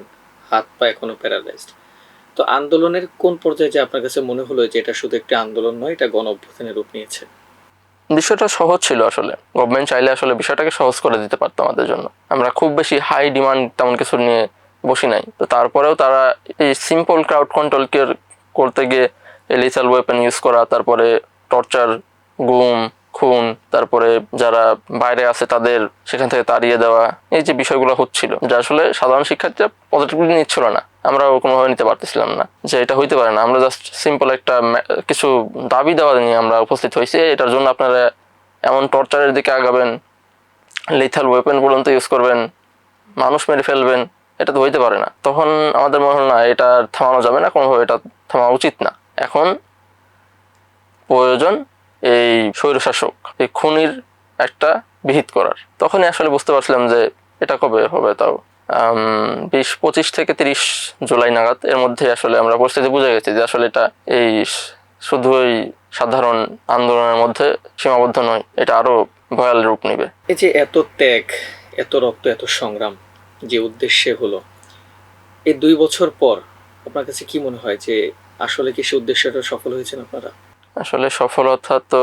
হাত পা এখনো প্যারালাইজড। তো আন্দোলনের কোন পর্যায়ে যে আপনার কাছে মনে হলো যে এটা শুধু একটি আন্দোলন নয়, এটা গণ অভ্যুত্থানের রূপ নিয়েছে? বিষয়টা সহজ ছিল আসলে, গভর্নমেন্ট চাইলে আসলে বিষয়টাকে সহজ করে দিতে পারতো আমাদের জন্য। আমরা খুব বেশি হাই ডিমান্ড তেমন কিছু নিয়ে বসি নাই, তো তারপরেও তারা এই সিম্পল ক্রাউড কন্ট্রোল করতে গিয়ে লিথাল ওয়েপন ইউজ করা, তারপরে টর্চার, গুম, খুন, তারপরে যারা বাইরে আছে তাদের সেখান থেকে তাড়িয়ে দেওয়া, এই যে বিষয়গুলো হচ্ছিল, যা আসলে সাধারণ শিক্ষার্থীরা পজিটিভলি নিচ্ছিল না, আমরা কোনোভাবে নিতে পারতেছিলাম না যে এটা হইতে পারে না। আমরা জাস্ট সিম্পল একটা কিছু দাবি দেওয়া নিয়ে আমরা উপস্থিত হয়েছি, এটার জন্য আপনারা এমন টর্চারের দিকে আগাবেন, লিথাল ওয়েপন পর্যন্ত ইউজ করবেন, মানুষ মেরে ফেলবেন, এটা তো হইতে পারে না। তখন আমাদের মনে হলো না, এটা থামানো যাবে না কোনোভাবে, এটা থামা উচিত না। এখন প্রয়োজন এই স্বৈরশাসক, এই খুনির একটা বিহিত করার। তখনই আসলে বুঝতে পারছিলাম যে এটা কবে হবে, তাও 25 থেকে 30 জুলাই নাগাদ, এর মধ্যে আসলে আমরা পরিস্থিতি বুঝে গেছি যে আসলে এটা এই শুধুই সাধারণ আন্দোলনের মধ্যে সীমাবদ্ধ নয়, এটা আরো ভয়াল রূপ নেবে। এই যে এত ত্যাগ, এত রক্ত, এত সংগ্রাম যে উদ্দেশ্যে হলো, এই 2 বছর পর আপনার কাছে কি মনে হয় যে আসলে কি সে উদ্দেশ্যটা সফল হয়েছেন আপনারা? আসলে সফলতা তো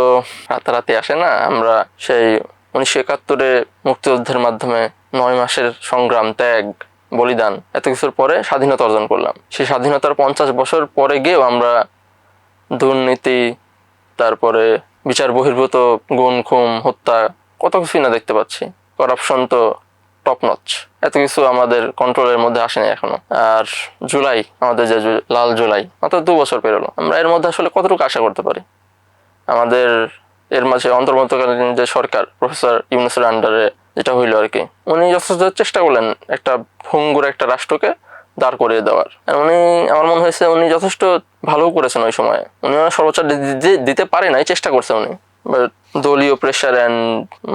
রাতারাতি আসে না। আমরা সেই 1971-এ মুক্তিযুদ্ধের মাধ্যমে 9 মাসের সংগ্রাম, ত্যাগ, বলিদান, এত কিছুর পরে স্বাধীনতা অর্জন করলাম। সেই স্বাধীনতার 50 বছর পরে গিয়েও আমরা দুর্নীতি, তারপরে বিচার বহির্ভূত গুম, খুন, হত্যা, কত কিছুই না দেখতে পাচ্ছি। করাপশন তো টপ নচ, এত কিছু আমাদের কন্ট্রোলের মধ্যে আসেনি এখনো। আর জুলাই, আমাদের যে লাল জুলাই, মাত্র 2 বছর পেরোলো, আমরা এর মধ্যে আসলে কতটুকু আশা করতে পারি? আমাদের এর মাঝে অন্তর্বর্তীকালীন যে সরকার, প্রফেসর ইউনূসের আন্ডারে যেটা হইলো আর কি, উনি যথেষ্ট চেষ্টা করলেন একটা ভঙ্গুর একটা রাষ্ট্রকে দাঁড় করিয়ে দেওয়ার। আর উনি, আমার মনে হয়েছে উনি যথেষ্ট ভালো করেছেন ওই সময়ে। উনি সর্বোচ্চ দিতে পারে নাই, চেষ্টা করছে উনি। দলীয় প্রেশার অ্যান্ড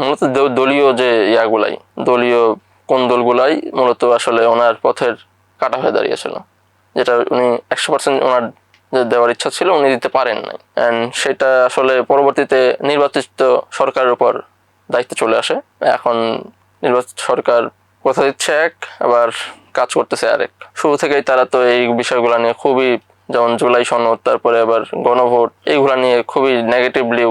মূলত দলীয় যে ইয়াগুলাই, দলীয় কোন দলগুলাই মূলত আসলে ওনার পথের কাটা হয়ে দাঁড়িয়েছিল, যেটা উনি 100% ওনার যে দেওয়ার ইচ্ছা ছিল উনি দিতে পারেন নাই। অ্যান্ড সেটা আসলে পরবর্তীতে নির্বাচিত সরকারের উপর দায়িত্ব চলে আসে। এখন নির্বাচিত সরকার কথা দিচ্ছে এক, আবার কাজ করতেছে আরেক। শুরু থেকেই তারা তো এই বিষয়গুলো নিয়ে খুবই, যেমন জুলাই সনদ, তারপরে আবার গণভোট, এইগুলা নিয়ে খুবই নেগেটিভলি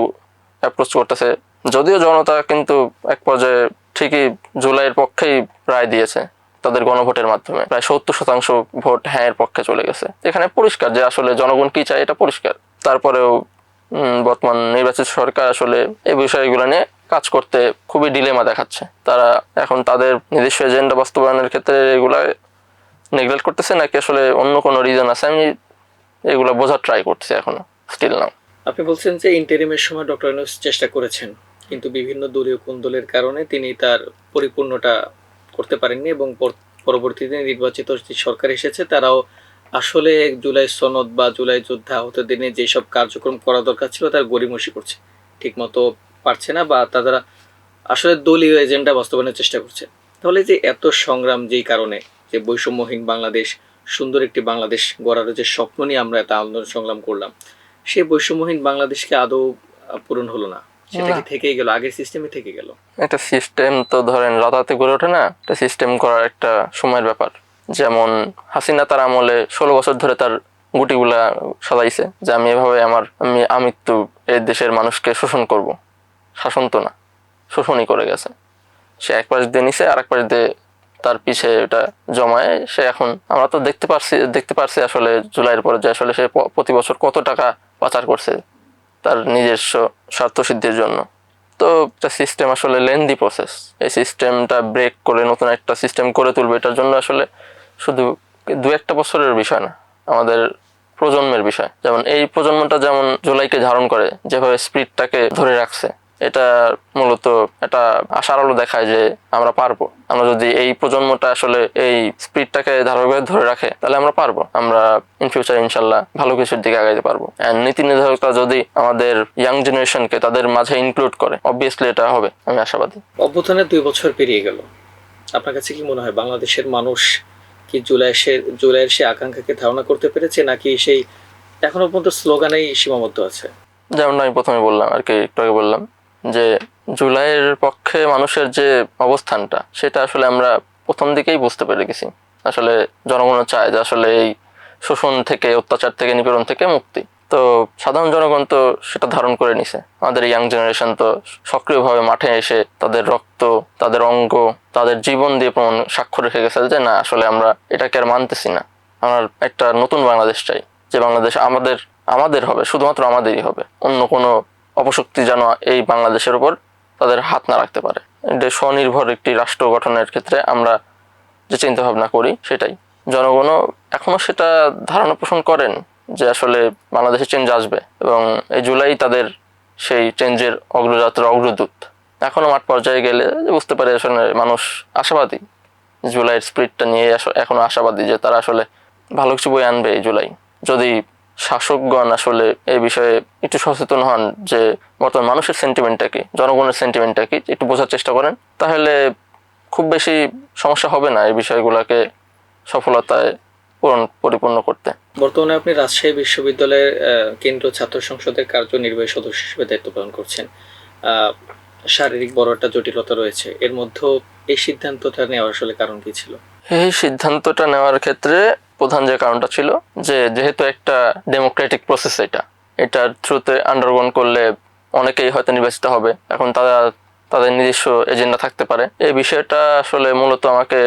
অ্যাপ্রোচ করতেছে। যদিও জনতা কিন্তু এক পর্যায়ে ঠিকই জুলাইয়ের পক্ষেই রায় দিয়েছে, তাদের গণভোটের মাধ্যমে প্রায় 70% ভোট হ্যাঁ এর পক্ষে চলে গেছে। এখানে পরিষ্কার যে আসলে জনগণ কি চায়, এটা পরিষ্কার। তারপরেও বর্তমান নির্বাচিত সরকার আসলে এই বিষয়গুলো নিয়ে কাজ করতে খুবই ডিলেমা দেখাচ্ছে। তারা এখন তাদের নিজস্ব এজেন্ডা বাস্তবায়নের ক্ষেত্রে এগুলা নেগলেক্ট করতেছে, নাকি আসলে অন্য কোনো রিজন আছে, আমি এগুলো বোঝার ট্রাই করতেছি এখনো, স্টিল নাও। আপনি বলছেন যে ইন্টারিমের সময় ডক্টর ইউনূস চেষ্টা করেছেন, কিন্তু বিভিন্ন দলীয় কোন্দলের কারণে তিনি তার পরিপূর্ণটা করতে পারেননি, এবং পরবর্তীতে নির্বাচিত যে সরকার এসেছে তারাও আসলে জুলাই সনদ বা জুলাই যোদ্ধা হতে দিনে যেসব কার্যক্রম করা দরকার ছিল তার গড়িমসি করছে, ঠিকমতো পারছে না, বা তারা আসলে দলীয় এজেন্ডা বাস্তবায়নের চেষ্টা করছে। তাহলে যে এত সংগ্রাম, যেই কারণে যে বৈষম্যহীন বাংলাদেশ, সুন্দর একটি বাংলাদেশ গড়ার যে স্বপ্ন নিয়ে আমরা এত আন্দোলন সংগ্রাম করলাম, সেই বৈষম্যহীন বাংলাদেশকে আদৌ পূরণ হলো না, সেটা কি থেকেই গেল, আগের সিস্টেমে থেকে গেল? একটা সিস্টেম তো ধরেন রাতারাতি গড়ে ওঠে না, একটা সিস্টেম করার একটা সময়ের ব্যাপার। যেমন হাসিনা তার আমলে 16 বছর ধরে তার গুটিগুলা সাজাইছে যে আমি এভাবে আমি তো এই দেশের মানুষকে শোষণ করব। শাসন তো না, শোষণই করে গেছে। সে এক পাশ দিয়ে নিছে, আর এক পাশ দিয়ে তার পিছে এটা জমায়। সে এখন আমরা তো দেখতে পারছি আসলে জুলাইয়ের পরে যে আসলে সে প্রতি বছর কত টাকা পাচার করছে তার নিজস্ব স্বার্থ সিদ্ধির জন্য। তো একটা সিস্টেম আসলে লেন্দি প্রসেস। এই সিস্টেমটা ব্রেক করে নতুন একটা সিস্টেম করে তুলবে, এটার জন্য আসলে শুধু 2-1 বছরের বিষয় না, আমাদের প্রজন্মের বিষয়। যেমন এই প্রজন্মটা যেমন জুলাইকে ধারণ করে, যেভাবে স্পিরিটটাকে ধরে রাখছে, এটা মূলত একটা আশার আলো দেখায় যে আমরা পারবো। আমরা যদি এই প্রজন্মটা আসলে এই স্পিরিটটাকে ধারাবাহিকভাবে ধরে রাখে, তাহলে আমরা পারবো। আমরা ইন ফিউচার ইনশাল্লাহ ভালো কিছুর দিকে আগাইতে পারবো। এন্ড নীতি নির্ধারকরা যদি আমাদের ইয়াং জেনারেশনকে তাদের মাঝে ইনক্লুড করে, অবভিয়াসলি এটা হবে, আমি আশাবাদী। অভ্যুত্থানের 2 বছর পেরিয়ে গেল, আপনার কাছে কি মনে হয় বাংলাদেশের মানুষ কি জুলাইয়ের সে আকাঙ্ক্ষাকে ধারণা করতে পেরেছে, নাকি সেই এখনো পর্যন্ত স্লোগানেই সীমাবদ্ধ আছে? যেমন আমি প্রথমে বললাম আর কি, একটু আগে বললাম যে জুলাইয়ের পক্ষে মানুষের যে অবস্থানটা, সেটা আসলে আমরা প্রথম দিকেই বুঝতে পেরে গেছি। আসলে জনগণ চায় যে আসলে এই শোষণ থেকে, অত্যাচার থেকে, নিপীড়ন থেকে মুক্তি। তো তো সাধারণ জনগণ তো সেটা ধারণ করে নিছে। আমাদের ইয়াং জেনারেশন তো সক্রিয়ভাবে মাঠে এসে তাদের রক্ত, তাদের অঙ্গ, তাদের জীবন দিয়ে প্রমাণ সাক্ষ্য রেখে গেছে যে না, আসলে আমরা এটাকে আর মানতেছি না। আমরা একটা নতুন বাংলাদেশ চাই, যে বাংলাদেশ আমাদের আমাদের হবে, শুধুমাত্র আমাদেরই হবে। অন্য কোনো অপশক্তি যেন এই বাংলাদেশের উপর তাদের হাত না রাখতে পারে। স্বনির্ভর একটি রাষ্ট্র গঠনের ক্ষেত্রে আমরা যে চিন্তা ভাবনা করি সেটাই। জনগণও এখনো সেটা ধারণা পোষণ করেন যে আসলে বাংলাদেশে চেঞ্জ আসবে, এবং এই জুলাই তাদের সেই চেঞ্জের অগ্রযাত্রা, অগ্রদূত। এখনো মাঠ পর্যায়ে গেলে বুঝতে পারে আসলে মানুষ আশাবাদী, জুলাইয়ের স্পিরিটটা নিয়ে এখনো আশাবাদী যে তারা আসলে ভালো কিছু বই আনবে এই জুলাই, যদি শাসকগণ আসলে এই বিষয়ে একটু সচেতন হন যে বর্তমান মানুষের সেন্টিমেন্টটা কি, জনগণের সেন্টিমেন্টটা কি, একটু বোঝার চেষ্টা করেন, তাহলে খুব বেশি সমস্যা হবে না এই বিষয়গুলোকে সফলতায় পরিপূর্ণ করতে। বর্তমানে আপনি রাজশাহী বিশ্ববিদ্যালয়ের কেন্দ্রীয় ছাত্র সংসদের কার্যনির্বাহী সদস্য হিসেবে দায়িত্ব পালন করছেন। শারীরিক বড় একটা জটিলতা রয়েছে, এর মধ্যে এই সিদ্ধান্তটা নেওয়ার আসলে কারণ কি ছিল? এই সিদ্ধান্তটা নেওয়ার ক্ষেত্রে প্রধান যে কারণটা ছিল যে যেহেতু একটা ডেমোক্রেটিক প্রসেস, এটার থ্রুতে আন্ডারগোন করলে অনেকেই হয়তো নির্বাচিত হবে। এখন তাদের নিজস্ব এজেন্ডা থাকতে পারে। এই বিষয়টা আসলে মূলত আমাকে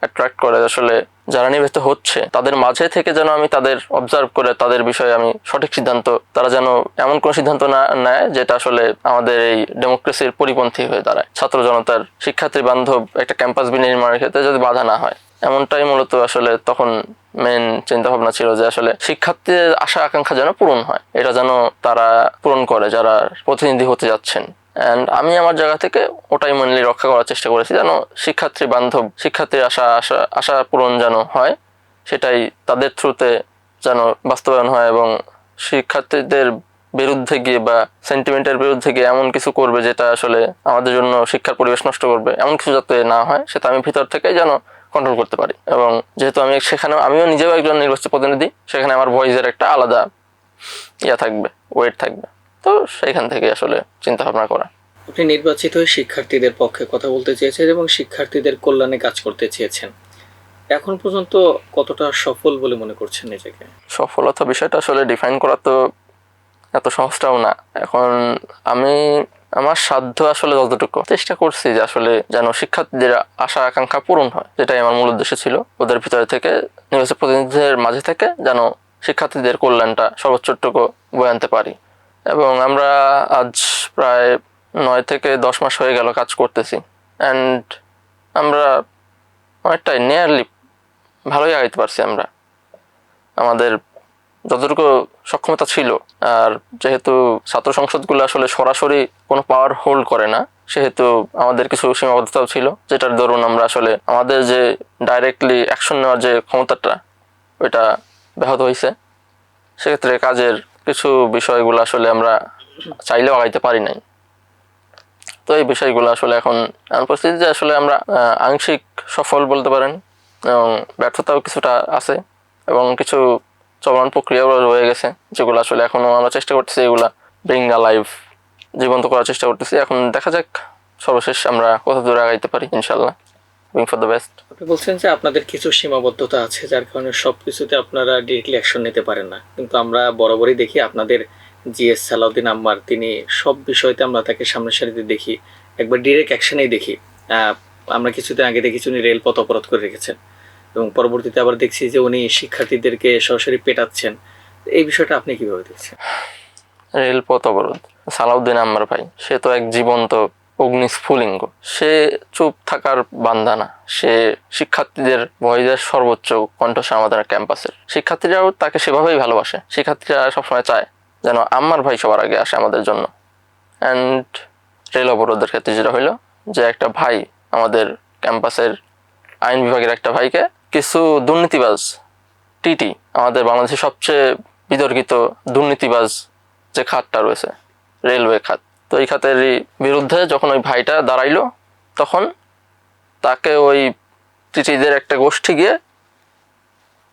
অ্যাট্রাক্ট করে, আসলে যারা নির্বাচিত হচ্ছে তাদের মাঝে থেকে যেন আমি তাদের অবজার্ভ করে তাদের বিষয়ে আমি সঠিক সিদ্ধান্ত, তারা যেন এমন কোনো সিদ্ধান্ত না নেয় যেটা আসলে আমাদের এই ডেমোক্রেসির পরিপন্থী হয়ে দাঁড়ায়। ছাত্র জনতার, শিক্ষার্থী বান্ধব একটা ক্যাম্পাস বিনির্মাণের ক্ষেত্রে যদি বাধা না হয়, এমনটাই মূলত আসলে তখন মেন চিন্তা ভাবনা ছিল যে আসলে শিক্ষার্থীদের আশা আকাঙ্ক্ষা যেন পূরণ হয়, এটা যেন তারা পূরণ করে যারা প্রতিনিধি হতে যাচ্ছেন। অ্যান্ড আমি আমার জায়গা থেকে ওটাই মেনলি রক্ষা করার চেষ্টা করেছি, যেন শিক্ষার্থী বান্ধব, শিক্ষার্থীর আশা পূরণ যেন হয়, সেটাই তাদের থ্রুতে যেন বাস্তবায়ন হয়। এবং শিক্ষার্থীদের বিরুদ্ধে গিয়ে বা সেন্টিমেন্টের বিরুদ্ধে গিয়ে এমন কিছু করবে যেটা আসলে আমাদের জন্য শিক্ষার পরিবেশ নষ্ট করবে, এমন কিছু যাতে না হয় সেটা আমি ভিতর থেকে যেন কন্ট্রোল করতে পারি। এবং যেহেতু আমিও নিজেও একজন নির্বাচিত প্রতিনিধি, সেখানে আমার ভয়েসের একটা আলাদা থাকবে, ওয়েট থাকবে। তো সেইখান থেকে আসলে চিন্তা ভাবনা করা। আপনি নির্বাচিত হয়ে শিক্ষার্থীদের পক্ষে কথা বলতে চেয়েছেন এবং শিক্ষার্থীদের কল্যাণে কাজ করতে চেয়েছেন। এখন পর্যন্ত কতটা সফল বলে মনে করছেন নিজেকে? সফলতা বিষয়টা আসলে ডিফাইন করা তো এত সহজটাও না। এখন আমি আমার সাধ্য আসলে যতটুকু চেষ্টা করছি যে আসলে যেন শিক্ষার্থীদের আশা আকাঙ্ক্ষা পূরণ হয়, যেটাই আমার মূল উদ্দেশ্য ছিল। ওদের ভিতরে থেকে, নির্বাচিত প্রতিনিধিদের মাঝে থেকে যেন শিক্ষার্থীদের কল্যাণটা সর্বোচ্চটুকু বয়ে আনতে পারি। এবং আমরা আজ প্রায় 9 থেকে 10 মাস হয়ে গেল কাজ করতেছি, অ্যান্ড আমরা অনেকটাই নিয়ারলি ভালোই আগাইতে পারছি। আমরা আমাদের যতটুকু সক্ষমতা ছিল, আর যেহেতু ছাত্র সংসদগুলো আসলে সরাসরি কোনো পাওয়ার হোল্ড করে না, সেহেতু আমাদের কিছু সীমাবদ্ধতাও ছিল, যেটার দরুন আমরা আসলে আমাদের যে ডাইরেক্টলি অ্যাকশন নেওয়ার যে ক্ষমতাটা, ওইটা ব্যাহত হয়েছে। সেক্ষেত্রে কাজের কিছু বিষয়গুলো আসলে আমরা চাইলেও আগাইতে পারি নাই। তো এই বিষয়গুলো আসলে এখন পরিস্থিতিতে আসলে আমরা আংশিক সফল বলতে পারেন, এবং ব্যর্থতাও কিছুটা আছে, এবং কিছু চলমান প্রক্রিয়াও রয়ে গেছে যেগুলো আসলে এখনো আমরা চেষ্টা করতেছি এগুলা ব্রিং লাইভ, জীবন্ত করার চেষ্টা করতেছি। এখন দেখা যাক সর্বশেষ আমরা কত দূরে আগাইতে পারি, ইনশাল্লাহ। Wing for the best. আপনি বলছেন যে আপনাদের কিছু সীমাবদ্ধতা আছে, যার কারণে সবকিছুতে আপনারা ডিরেক্টলি অ্যাকশন নিতে পারেন না, কিন্তু আমরা বরাবরই দেখি আপনাদের জিএস সালাউদ্দিন আম্মার, তিনি সব বিষয়তে আমরা তাকে সামনের সারিতে দেখি, একবার ডিরেক্ট অ্যাকশনেই দেখি। আমরা কিছুদিন আগে দেখেছি উনি রেলপথ অবরোধ করে রেখেছেন, এবং পরবর্তীতে আবার দেখছি যে উনি শিক্ষার্থীদেরকে সরাসরি পেটাচ্ছেন। এই বিষয়টা আপনি কিভাবে দেখছেন? রেলপথ অবরোধ, সালাউদ্দিন আম্মার ভাই, সে তো এক জীবন্ত অগ্নিস্ফুলিঙ্গ। সে চুপ থাকার বান্দা না, সে শিক্ষার্থীদের ভয়েসের সর্বোচ্চ কণ্ঠস্বর আমাদের ক্যাম্পাসের। শিক্ষার্থীরাও তাকে সেভাবেই ভালোবাসে। শিক্ষার্থীরা সবসময় চায় যেন আম্মার ভাই সবার আগে আসে আমাদের জন্য। অ্যান্ড রেল অবরোধের ক্ষেত্রে যেটা হইলো যে একটা ভাই, আমাদের ক্যাম্পাসের আইন বিভাগের একটা ভাইকে কিছু দুর্নীতিবাজ টিটি, আমাদের বাংলাদেশের সবচেয়ে বিতর্কিত দুর্নীতিবাজ যে খাতটা রয়েছে, রেলওয়ে খাত, তো এই খাতের বিরুদ্ধে যখন ওই ভাইটা দাঁড়াইলো, তখন তাকে ওই টিটিদের একটা গোষ্ঠী গিয়ে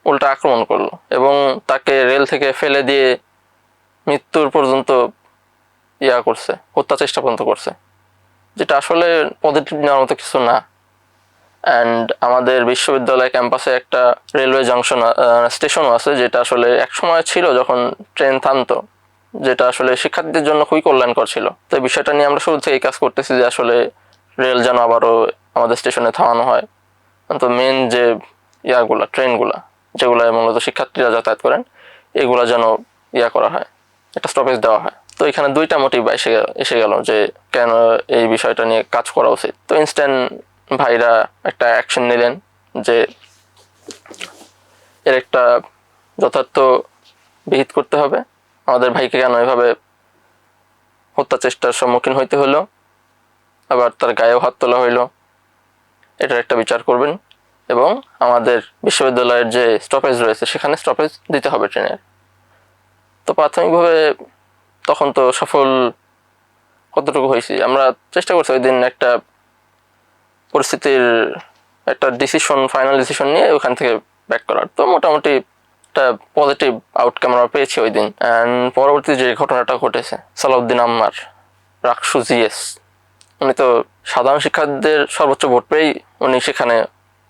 উল্টা আক্রমণ করলো, এবং তাকে রেল থেকে ফেলে দিয়ে মৃত্যুর পর্যন্ত করছে, হত্যা চেষ্টা পর্যন্ত করছে, যেটা আসলে পজিটিভ নেওয়ার মতো কিছু না। অ্যান্ড আমাদের বিশ্ববিদ্যালয় ক্যাম্পাসে একটা রেলওয়ে জাংশন স্টেশনও আছে, যেটা আসলে এক সময় ছিল যখন ট্রেন থামতো, যেটা আসলে শিক্ষার্থীদের জন্য খুবই কল্যাণকর ছিল। তো এই বিষয়টা নিয়ে আমরা শুরু থেকেই কাজ করতেছি যে আসলে রেল যেন আবারও আমাদের স্টেশনে থামানো হয়। তো মেন যে ইয়াগুলা ট্রেনগুলা যেগুলো মূলত শিক্ষার্থীরা যাতায়াত করেন, এগুলা যেন করা হয়, একটা স্টপেজ দেওয়া হয়। তো এখানে দুইটা মোটিভ এসে গেল যে কেন এই বিষয়টা নিয়ে কাজ করা উচিত। তো ইনস্ট্যান্ট ভাইরা একটা অ্যাকশন নিলেন যে এর একটা যথার্থ বিহিত করতে হবে, আমাদের ভাইকে কেন এভাবে হত্যা চেষ্টার সম্মুখীন হইতে হলো, আবার তার গায়েও হাত তোলা হইলো, এটার একটা বিচার করবেন এবং আমাদের বিশ্ববিদ্যালয়ের যে স্টপেজ রয়েছে সেখানে স্টপেজ দিতে হবে ট্রেনের। তো প্রাথমিকভাবে তখন তো সফল কতটুকু হয়েছি, আমরা চেষ্টা করছি ওই দিন একটা পরিস্থিতির একটা ফাইনাল ডিসিশন নিয়ে ওখান থেকে ব্যাক করার। তো মোটামুটি একটা পজিটিভ আউটকাম আমরা পেয়েছি ওই দিন। অ্যান্ড পরবর্তী যে ঘটনাটা ঘটেছে, সালাউদ্দিন আম্মার, রাকসু জিএস, উনি তো সাধারণ শিক্ষার্থীদের সর্বোচ্চ ভোট পেয়েই উনি সেখানে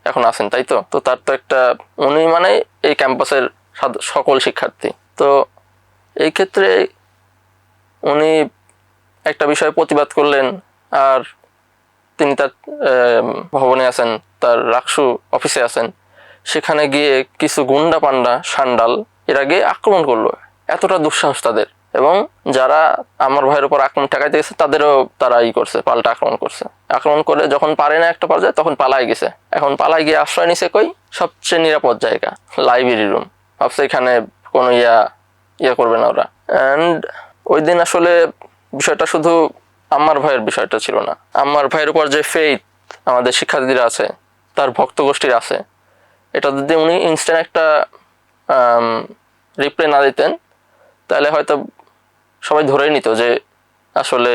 এখন আছেন, তাই তো? তো তার তো একটা, উনি মানে এই ক্যাম্পাসের সকল শিক্ষার্থী। তো এই ক্ষেত্রে উনি একটা বিষয়ে প্রতিবাদ করলেন, আর তিনি তার ভবনে আছেন, তার রাকসু অফিসে আছেন, সেখানে গিয়ে কিছু গুন্ডা পান্ডা সান্ডাল এর আগে আক্রমণ করলো। এতটা দুঃসাহস তাদের, এবং যারা আমার ভাইয়ের উপর আক্রমণ ঠেকাইতে গেছে তাদেরও তারা করছে, পাল্টা আক্রমণ করছে। আক্রমণ করে যখন পারে না একটা পর্যায়ে, তখন পালাই গেছে। এখন পালাই গিয়ে আশ্রয় নিছে কই? সবচেয়ে নিরাপদ জায়গা, লাইব্রেরি রুম। ভাবছে এখানে কোনো ইয়া করবে না ওরা। অ্যান্ড ওই দিন আসলে বিষয়টা শুধু আমার ভাইয়ের বিষয়টা ছিল না, আমার ভাইয়ের উপর যে ফেইথ আমাদের শিক্ষার্থীরা আছে, তার ভক্ত গোষ্ঠীর আছে, এটা যদি উনি ইনস্ট্যান্ট একটা রিপ্লাই না দিতেন, তাহলে হয়তো সবাই ধরেই নিত যে আসলে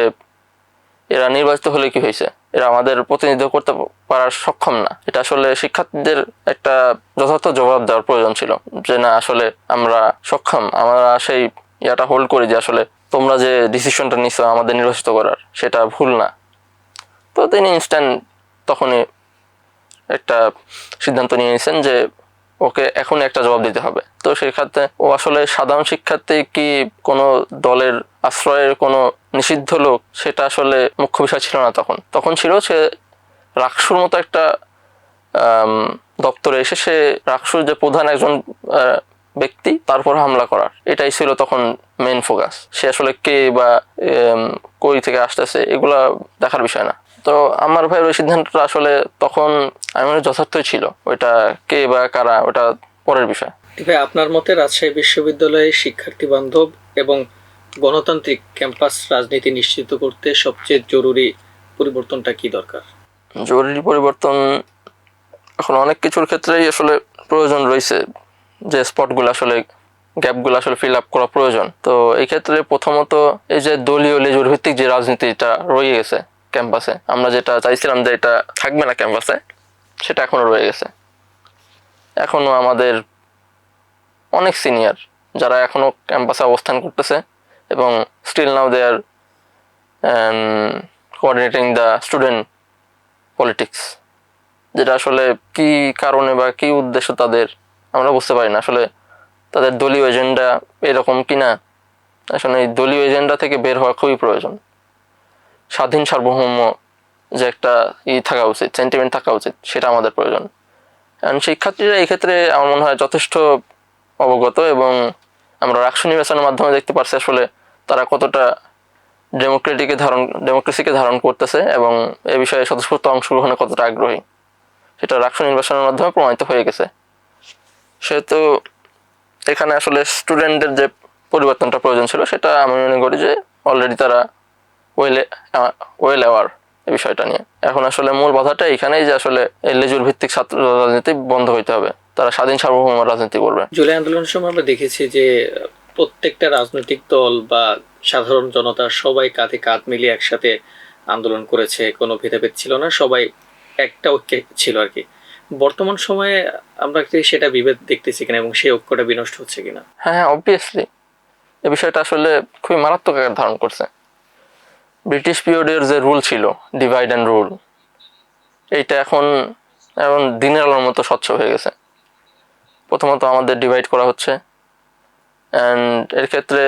এরা নির্বাচিত হলে কি হয়েছে, এরা আমাদের প্রতিনিধিত্ব করতে পারার সক্ষম না। এটা আসলে শিক্ষার্থীদের একটা যথার্থ জবাব দেওয়ার প্রয়োজন ছিল যে না, আসলে আমরা সক্ষম, আমরা সেই ইয়াটা হোল্ড করি যে আসলে তোমরা যে ডিসিশনটা নিছো আমাদের নির্বাচিত করার, সেটা ভুল না। তো তিনি ইনস্ট্যান্ট তখনই একটা সিদ্ধান্ত নিয়ে নিয়েছেন যে ওকে এখনই একটা জবাব দিতে হবে। তো সেক্ষেত্রে ও আসলে সাধারণ শিক্ষার্থী কি কোনো দলের আশ্রয়ের কোনো নিষিদ্ধ লোক, সেটা আসলে মুখ্য বিষয় ছিল না। তখন ছিল সে রাকসুর মতো একটা দপ্তরে এসে সে রাকসুর যে প্রধান একজন ব্যক্তি, তারপর হামলা করার, এটাই ছিল তখন মেইন ফোকাস। সে আসলে কে বা কই থেকে আসতেছে এগুলা দেখার বিষয় না। তো আমার ভাইয়ের ওই সিদ্ধান্তটা আসলে তখন আমি মনে যথার্থই ছিল, ওইটা কে বা কারা ওটা পরের বিষয়। ভাই, আপনার মতে রাজশাহী বিশ্ববিদ্যালয়ে শিক্ষার্থী বান্ধব এবং গণতান্ত্রিক ক্যাম্পাস রাজনীতি নিশ্চিত করতে সবচেয়ে জরুরি পরিবর্তনটা কি দরকার? জরুরি পরিবর্তন এখন অনেক কিছুর ক্ষেত্রেই আসলে প্রয়োজন রয়েছে, যে স্পটগুলো আসলে গ্যাপগুলো আসলে ফিল আপ করা প্রয়োজন। তো এই ক্ষেত্রে প্রথমত এই যে দলীয় লেজুর ভিত্তিক যে রাজনীতিটা রয়ে গেছে ক্যাম্পাসে, আমরা যেটা চাইছিলাম যে এটা থাকবে না ক্যাম্পাসে, সেটা এখনো রয়ে গেছে। এখনো আমাদের অনেক সিনিয়র যারা এখনো ক্যাম্পাসে অবস্থান করতেছে এবং still now they are coordinating the student politics, যেটা আসলে কি কারণে বা কি উদ্দেশ্য তাদের আমরা বুঝতে পারি না। আসলে তাদের দলীয় এজেন্ডা এরকম কিনা, আসলে এই দলীয় এজেন্ডা থেকে বের হওয়া খুবই প্রয়োজন। স্বাধীন সার্বভৌম যে একটা থাকা উচিত, সেন্টিমেন্ট থাকা উচিত, সেটা আমাদের প্রয়োজন। কারণ শিক্ষার্থীরা এই ক্ষেত্রে আমার মনে হয় যথেষ্ট অবগত, এবং আমরা রাকসু নির্বাচনের মাধ্যমে দেখতে পারছি আসলে তারা কতটা ডেমোক্রেসিকে ধারণ করতেছে এবং এ বিষয়ে স্বতঃস্ফূর্ত অংশগ্রহণে কতটা আগ্রহী, সেটা রাকসু নির্বাচনের মাধ্যমে প্রমাণিত হয়ে গেছে। সেহেতু এখানে আসলে স্টুডেন্টদের যে পরিবর্তনটা প্রয়োজন ছিল, সেটা আমি মনে করি যে অলরেডি তারা ওয়েল অ্যাওয়ার এই বিষয়টা নিয়ে। এখন আসলে মূল বাধাটা এখানেই যে আসলে লেজুর ভিত্তিক ছাত্র রাজনীতি বন্ধ হইতে হবে, তারা স্বাধীন সার্বভৌম রাজনীতি করবে। জুলাই আন্দোলনের সময় আমরা দেখেছি যে প্রত্যেকটা রাজনৈতিক দল বা সাধারণ জনতা সবাই কাঁধে কাঁধ মিলিয়ে একসাথে আন্দোলন করেছে, কোনো ভেদাভেদ ছিল না, সবাই একটা ঐক্যে ছিল আর কি। বর্তমান সময়ে আমরা কি সেটা বিভেদ দেখতেছি কিনা এবং সেই ঐক্যটা বিনষ্ট হচ্ছে কিনা? হ্যাঁ, অবভিয়াসলি এই বিষয়টা আসলে খুবই মারাত্মক আকার ধারণ করছে। ব্রিটিশ পিরিয়ডের যে রুল ছিল, ডিভাইড অ্যান্ড রুল, এইটা এখন এবং দিনের আলোর মতো স্বচ্ছ হয়ে গেছে। প্রথমত আমাদের ডিভাইড করা হচ্ছে, অ্যান্ড এর ক্ষেত্রে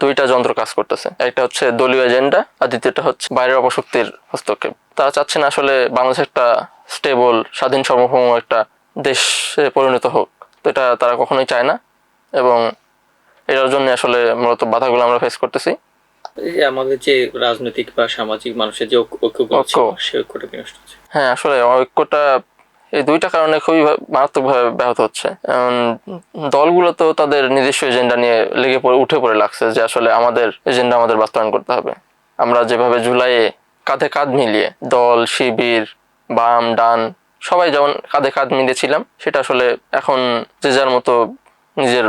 দুইটা যন্ত্র কাজ করতেছে। একটা হচ্ছে দলীয় এজেন্ডা, আর দ্বিতীয়টা হচ্ছে বাইরের অপশক্তির হস্তক্ষেপ। তারা চাচ্ছে না আসলে বাংলাদেশ একটা স্টেবল, স্বাধীন, সার্বভৌম একটা দেশে পরিণত হোক। তো এটা তারা কখনোই চায় না, এবং এটার জন্য আসলে মূলত বাধাগুলো আমরা ফেস করতেছি। এই যে আমাদের যে রাজনৈতিক বা সামাজিক মানুষের যে ঐক্যগুলো ছিল, সেই ঐক্যটা কি নষ্ট হচ্ছে? হ্যাঁ, আসলে ঐক্যটা এই দুইটা কারণে খুবই মারাত্মকভাবে ব্যাহত হচ্ছে। দলগুলো তো তাদের নিজস্ব এজেন্ডা নিয়ে উঠে পড়ে লাগছে যে আসলে আমাদের এজেন্ডা আমাদের বাস্তবায়ন করতে হবে। আমরা যেভাবে জুলাইয়ে কাঁধে কাঁধ মিলিয়ে দল, শিবির, বাম, ডান সবাই যেমন কাঁধে কাঁধ মিলিয়েছিলাম, সেটা আসলে এখন যে যার মতো নিজের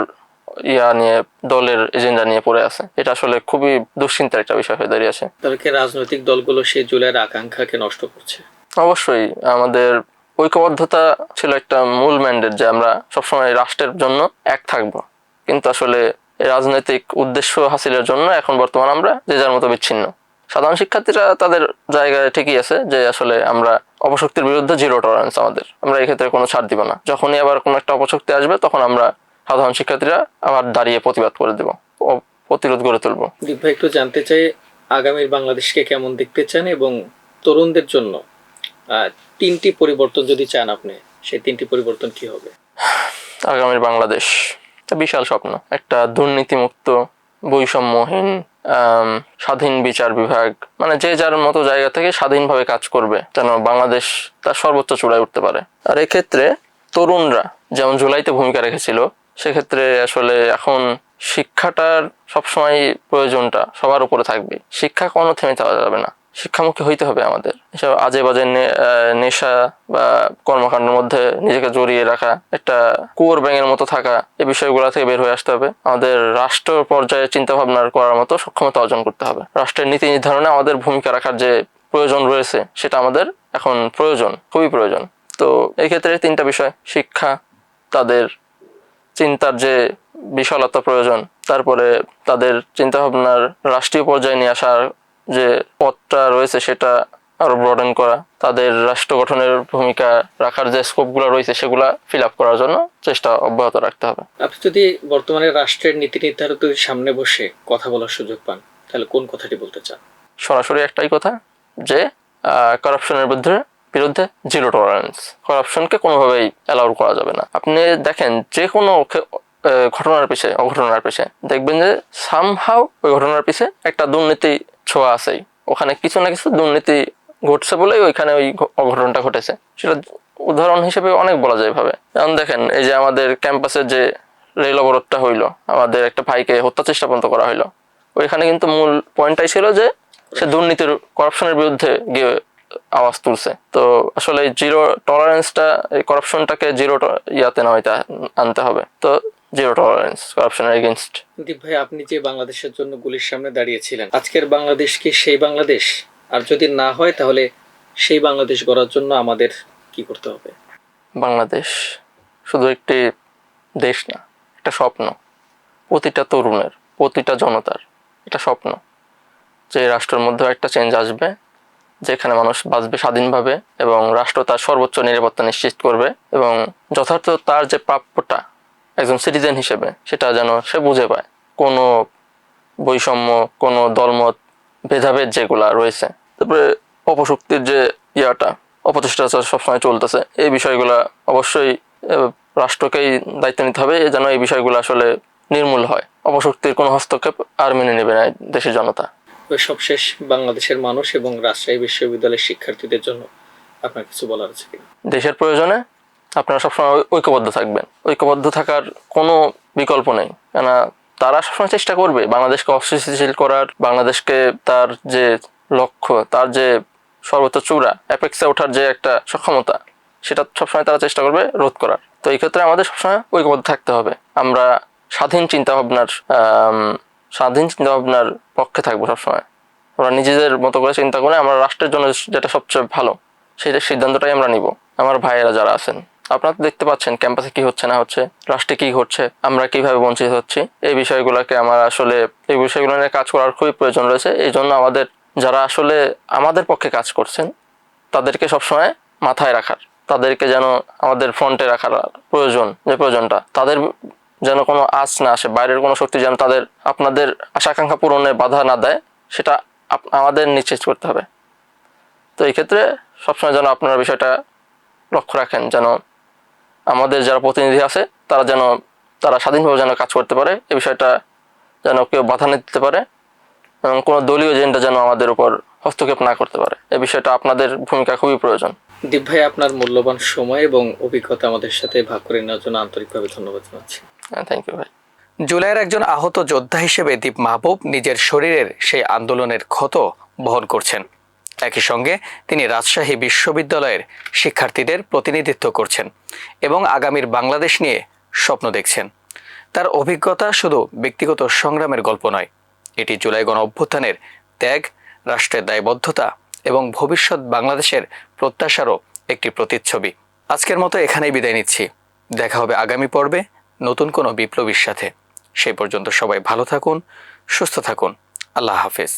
নিয়ে, দলের এজেন্ডা নিয়ে পড়ে আছে। এটা আসলে খুবই দুশ্চিন্তার একটা বিষয় হয়ে দাঁড়িয়েছে। তাহলে কি রাজনৈতিক দলগুলো সেই জুলাইয়ের আকাঙ্ক্ষাকে নষ্ট করছে? অবশ্যই। আমাদের ঐক্যবদ্ধতা ছিল একটা মূল ম্যান্ডেট, যে আমরা সবসময় রাষ্ট্রের জন্য এক থাকব, কিন্তু আসলে এই রাজনৈতিক উদ্দেশ্য হাসিলের জন্য এখন বর্তমান আমরা যে যার মতো বিচ্ছিন্ন। সাধারণ শিক্ষার্থীরা তাদের জায়গায় ঠিকই আছে যে আসলে আমরা অপশক্তির বিরুদ্ধে জিরো টলারেন্স, আমরা এক্ষেত্রে কোনো ছাড় দিব না। যখনই আবার কোনো একটা অপশক্তি আসবে, তখন আমরা সাধারণ শিক্ষার্থীরা আবার দাঁড়িয়ে প্রতিবাদ করে দেব, প্রতিরোধ গড়ে তুলব। দীপ ভাই, একটু জানতে চাই আগামীর বাংলাদেশকে কেমন দেখতে চান, এবং তরুণদের জন্য 3টি পরিবর্তন যদি চান আপনি, সেই 3টি পরিবর্তন কি হবে? আগামীর বাংলাদেশ একটা বিশাল স্বপ্ন, একটা দুর্নীতিমুক্ত, বৈষম্যহীন, স্বাধীন বিচার বিভাগ, মানে যে যার মতো জায়গা থেকে স্বাধীনভাবে কাজ করবে, যেন বাংলাদেশ তার সর্বোচ্চ চূড়ায় উঠতে পারে। আর এক্ষেত্রে তরুণরা যেমন জুলাইতে ভূমিকা রেখেছিল, সেক্ষেত্রে আসলে এখন শিক্ষাটার সবসময় প্রয়োজনটা সবার উপরে থাকবে। শিক্ষা কোনো থেমে যাওয়া যাবে না, শিক্ষামুখী হইতে হবে আমাদের। এসব আজে বাজে নেশা বা কর্মকাণ্ডের মধ্যে নিজেকে জড়িয়ে রাখা, একটা কুয়োর ব্যাঙের মতো থাকা, এই বিষয়গুলো থেকে বের হয়ে আসতে হবে। আমাদের রাষ্ট্র পর্যায়ে চিন্তা ভাবনা করার মতো সক্ষমতা অর্জন করতে হবে। রাষ্ট্রের নীতি নির্ধারণে আমাদের ভূমিকা রাখার যে প্রয়োজন রয়েছে, সেটা আমাদের এখন প্রয়োজন, খুবই প্রয়োজন। তো এই ক্ষেত্রে 3টা বিষয়: শিক্ষা, তাদের চিন্তার যে বিশালতা প্রয়োজন, তারপরে তাদের চিন্তা ভাবনার রাষ্ট্রীয় পর্যায়ে নিয়ে আসার যে পথটা রয়েছে সেটা আরো ব্রডেন করা, তাদের রাষ্ট্র গঠনের ভূমিকা রাখার যে স্কোপগুলো রয়েছে সেগুলা ফিল আপ করার জন্য চেষ্টা অব্যাহত রাখতে হবে। আপনি যদি বর্তমানে রাষ্ট্রের নীতি নির্ধারকদের সামনে বসে কথা বলার সুযোগ পান, তাহলে কোন কথাটি বলতে চান? সরাসরি একটাই কথা, যে কারাপশনের বিরুদ্ধে জিরো টলারেন্স। কারাপশনকে কোনোভাবেই অ্যালাউ করা যাবে না। আপনি দেখেন যে কোনো অঘটনার পিছে দেখবেন যে সামহাউ ওই ঘটনার পিছে একটা দুর্নীতি ছোঁয়া আছেই। ওখানে কিছু না কিছু দুর্নীতি ঘটছে বলেই ওইখানে ওই অঘটনটা ঘটেছে। সেটা উদাহরণ হিসেবে অনেক বলা যায় ভাবে। যেমন দেখেন, এই যে আমাদের ক্যাম্পাসের যে রেল অবরোধটা হইলো, আমাদের একটা ভাইকে হত্যা চেষ্টা পর্যন্ত করা হইলো, ওইখানে কিন্তু মূল পয়েন্টটাই ছিল যে সে দুর্নীতির, করাপশনের বিরুদ্ধে গিয়ে আওয়াজ তুলছে। তো আসলে এই জিরো টলারেন্সটা, এই করাপশনটাকে আনতে হবে। তো জিরো টলারেন্স করাপশনের এগেইনস্ট। দীপ ভাই, আপনি যে বাংলাদেশের জন্য গুলির সামনে দাঁড়িয়েছিলেন, আজকের বাংলাদেশ কি সেই বাংলাদেশ? আর যদি না হয়, তাহলে সেই বাংলাদেশ গড়ার জন্য আমাদের কি করতে হবে? বাংলাদেশ শুধু একটি দেশ না, একটা স্বপ্ন। প্রতিটা তরুণের, প্রতিটা জনতার এটা স্বপ্ন যে রাষ্ট্রের মধ্যে একটা চেঞ্জ আসবে, যেখানে মানুষ বাঁচবে স্বাধীনভাবে এবং রাষ্ট্র তার সর্বোচ্চ নিরাপত্তা নিশ্চিত করবে, এবং যথার্থ তার যে প্রাপ্যটা একজন সিটিজেন হিসেবে, সেটা যেন সে বুঝে পায়। কোনো বৈষম্য, কোনো দলমত ভেদাভেদ যেগুলা রয়েছে, তারপরে অপশক্তির যে অপচেষ্টা সবসময় চলতেছে, এই বিষয়গুলা অবশ্যই রাষ্ট্রকেই দায়িত্ব নিতে হবে যেন এই বিষয়গুলো আসলে নির্মূল হয়। অপশক্তির কোনো হস্তক্ষেপ আর মেনে নেবে না দেশের জনতা। সবশেষ, বাংলাদেশের মানুষ এবং রাজশাহী বিশ্ববিদ্যালয়ের শিক্ষার্থীদের জন্য আপনার কিছু বলার আছে কিনা? দেশের প্রয়োজনে আপনারা সবসময় ঐক্যবদ্ধ থাকবেন। ঐক্যবদ্ধ থাকার কোনো বিকল্প নেই, কেননা তারা সবসময় চেষ্টা করবে বাংলাদেশকে অস্থিতিশীল করার, বাংলাদেশকে তার যে লক্ষ্য, তার যে সর্বোচ্চ চূড়া, অ্যাপেক্সে ওঠার যে একটা সক্ষমতা, সেটা সবসময় তারা চেষ্টা করবে রোধ করার। তো এই ক্ষেত্রে আমাদের সবসময় ঐক্যবদ্ধ থাকতে হবে। আমরা স্বাধীন চিন্তাভাবনার পক্ষে থাকবো সবসময়। আমরা নিজেদের মতো করে চিন্তা করে আমরা রাষ্ট্রের জন্য যেটা সবচেয়ে ভালো, সেই সিদ্ধান্তটাই আমরা নিব। আমার ভাইয়েরা যারা আছেন, আপনারা তো দেখতে পাচ্ছেন ক্যাম্পাসে কি হচ্ছে না হচ্ছে, রাষ্ট্রে কি ঘটছে, আমরা কিভাবে বঞ্চিত হচ্ছি। এই বিষয়গুলো নিয়ে কাজ করার খুবই প্রয়োজন রয়েছে। এই জন্য যারা আসলে আমাদের পক্ষে কাজ করছেন, তাদেরকে সবসময় মাথায় রাখার, তাদেরকে যেন আমাদের ফ্রন্টে রাখার প্রয়োজনটা, তাদের যেন কোনো আঁচ না আসে, বাইরের কোনো শক্তি যেন তাদের আপনাদের আশা আকাঙ্ক্ষা পূরণে বাধা না দেয়, সেটা আমাদের নিশ্চিত করতে হবে। তো এই ক্ষেত্রে সবসময় যেন আপনারা বিষয়টা লক্ষ্য রাখেন, যেন আমাদের যারা প্রতিনিধি আছে তারা স্বাধীনভাবে যেন কাজ করতে পারে, এই বিষয়টা যেন কেউ বাধা না দিতে পারে এবং কোনো দলীয় এজেন্ডা যেন আমাদের উপর হস্তক্ষেপ না করতে পারে। এই বিষয়টা আপনাদের ভূমিকা খুবই প্রয়োজন। দীপ ভাই, আপনার মূল্যবান সময় এবং অভিজ্ঞতা আমাদের সাথে ভাগ করে নেওয়ার জন্য আন্তরিকভাবে ধন্যবাদ জানাচ্ছি। থ্যাংক ইউ ভাই। জুলাইয়ের একজন আহত যোদ্ধা হিসেবে দীপ মাহবুব নিজের শরীরের সেই আন্দোলনের ক্ষত বহন করছেন। একই সঙ্গে তিনি রাজশাহী বিশ্ববিদ্যালয়ের শিক্ষার্থীদের প্রতিনিধিত্ব করছেন এবং আগামীর বাংলাদেশ নিয়ে স্বপ্ন দেখছেন। তার অভিজ্ঞতা শুধু ব্যক্তিগত সংগ্রামের গল্প নয়, এটি জুলাই গণ অভ্যুত্থানের ত্যাগ, রাষ্ট্রের দায়বদ্ধতা এবং ভবিষ্যৎ বাংলাদেশের প্রত্যাশারও একটি প্রতিচ্ছবি। আজকের মতো এখানেই বিদায় নিচ্ছি। দেখা হবে আগামী পর্বে নতুন কোনো বিপ্লবীর সাথে। সেই পর্যন্ত সবাই ভালো থাকুন, সুস্থ থাকুন। আল্লাহ হাফেজ।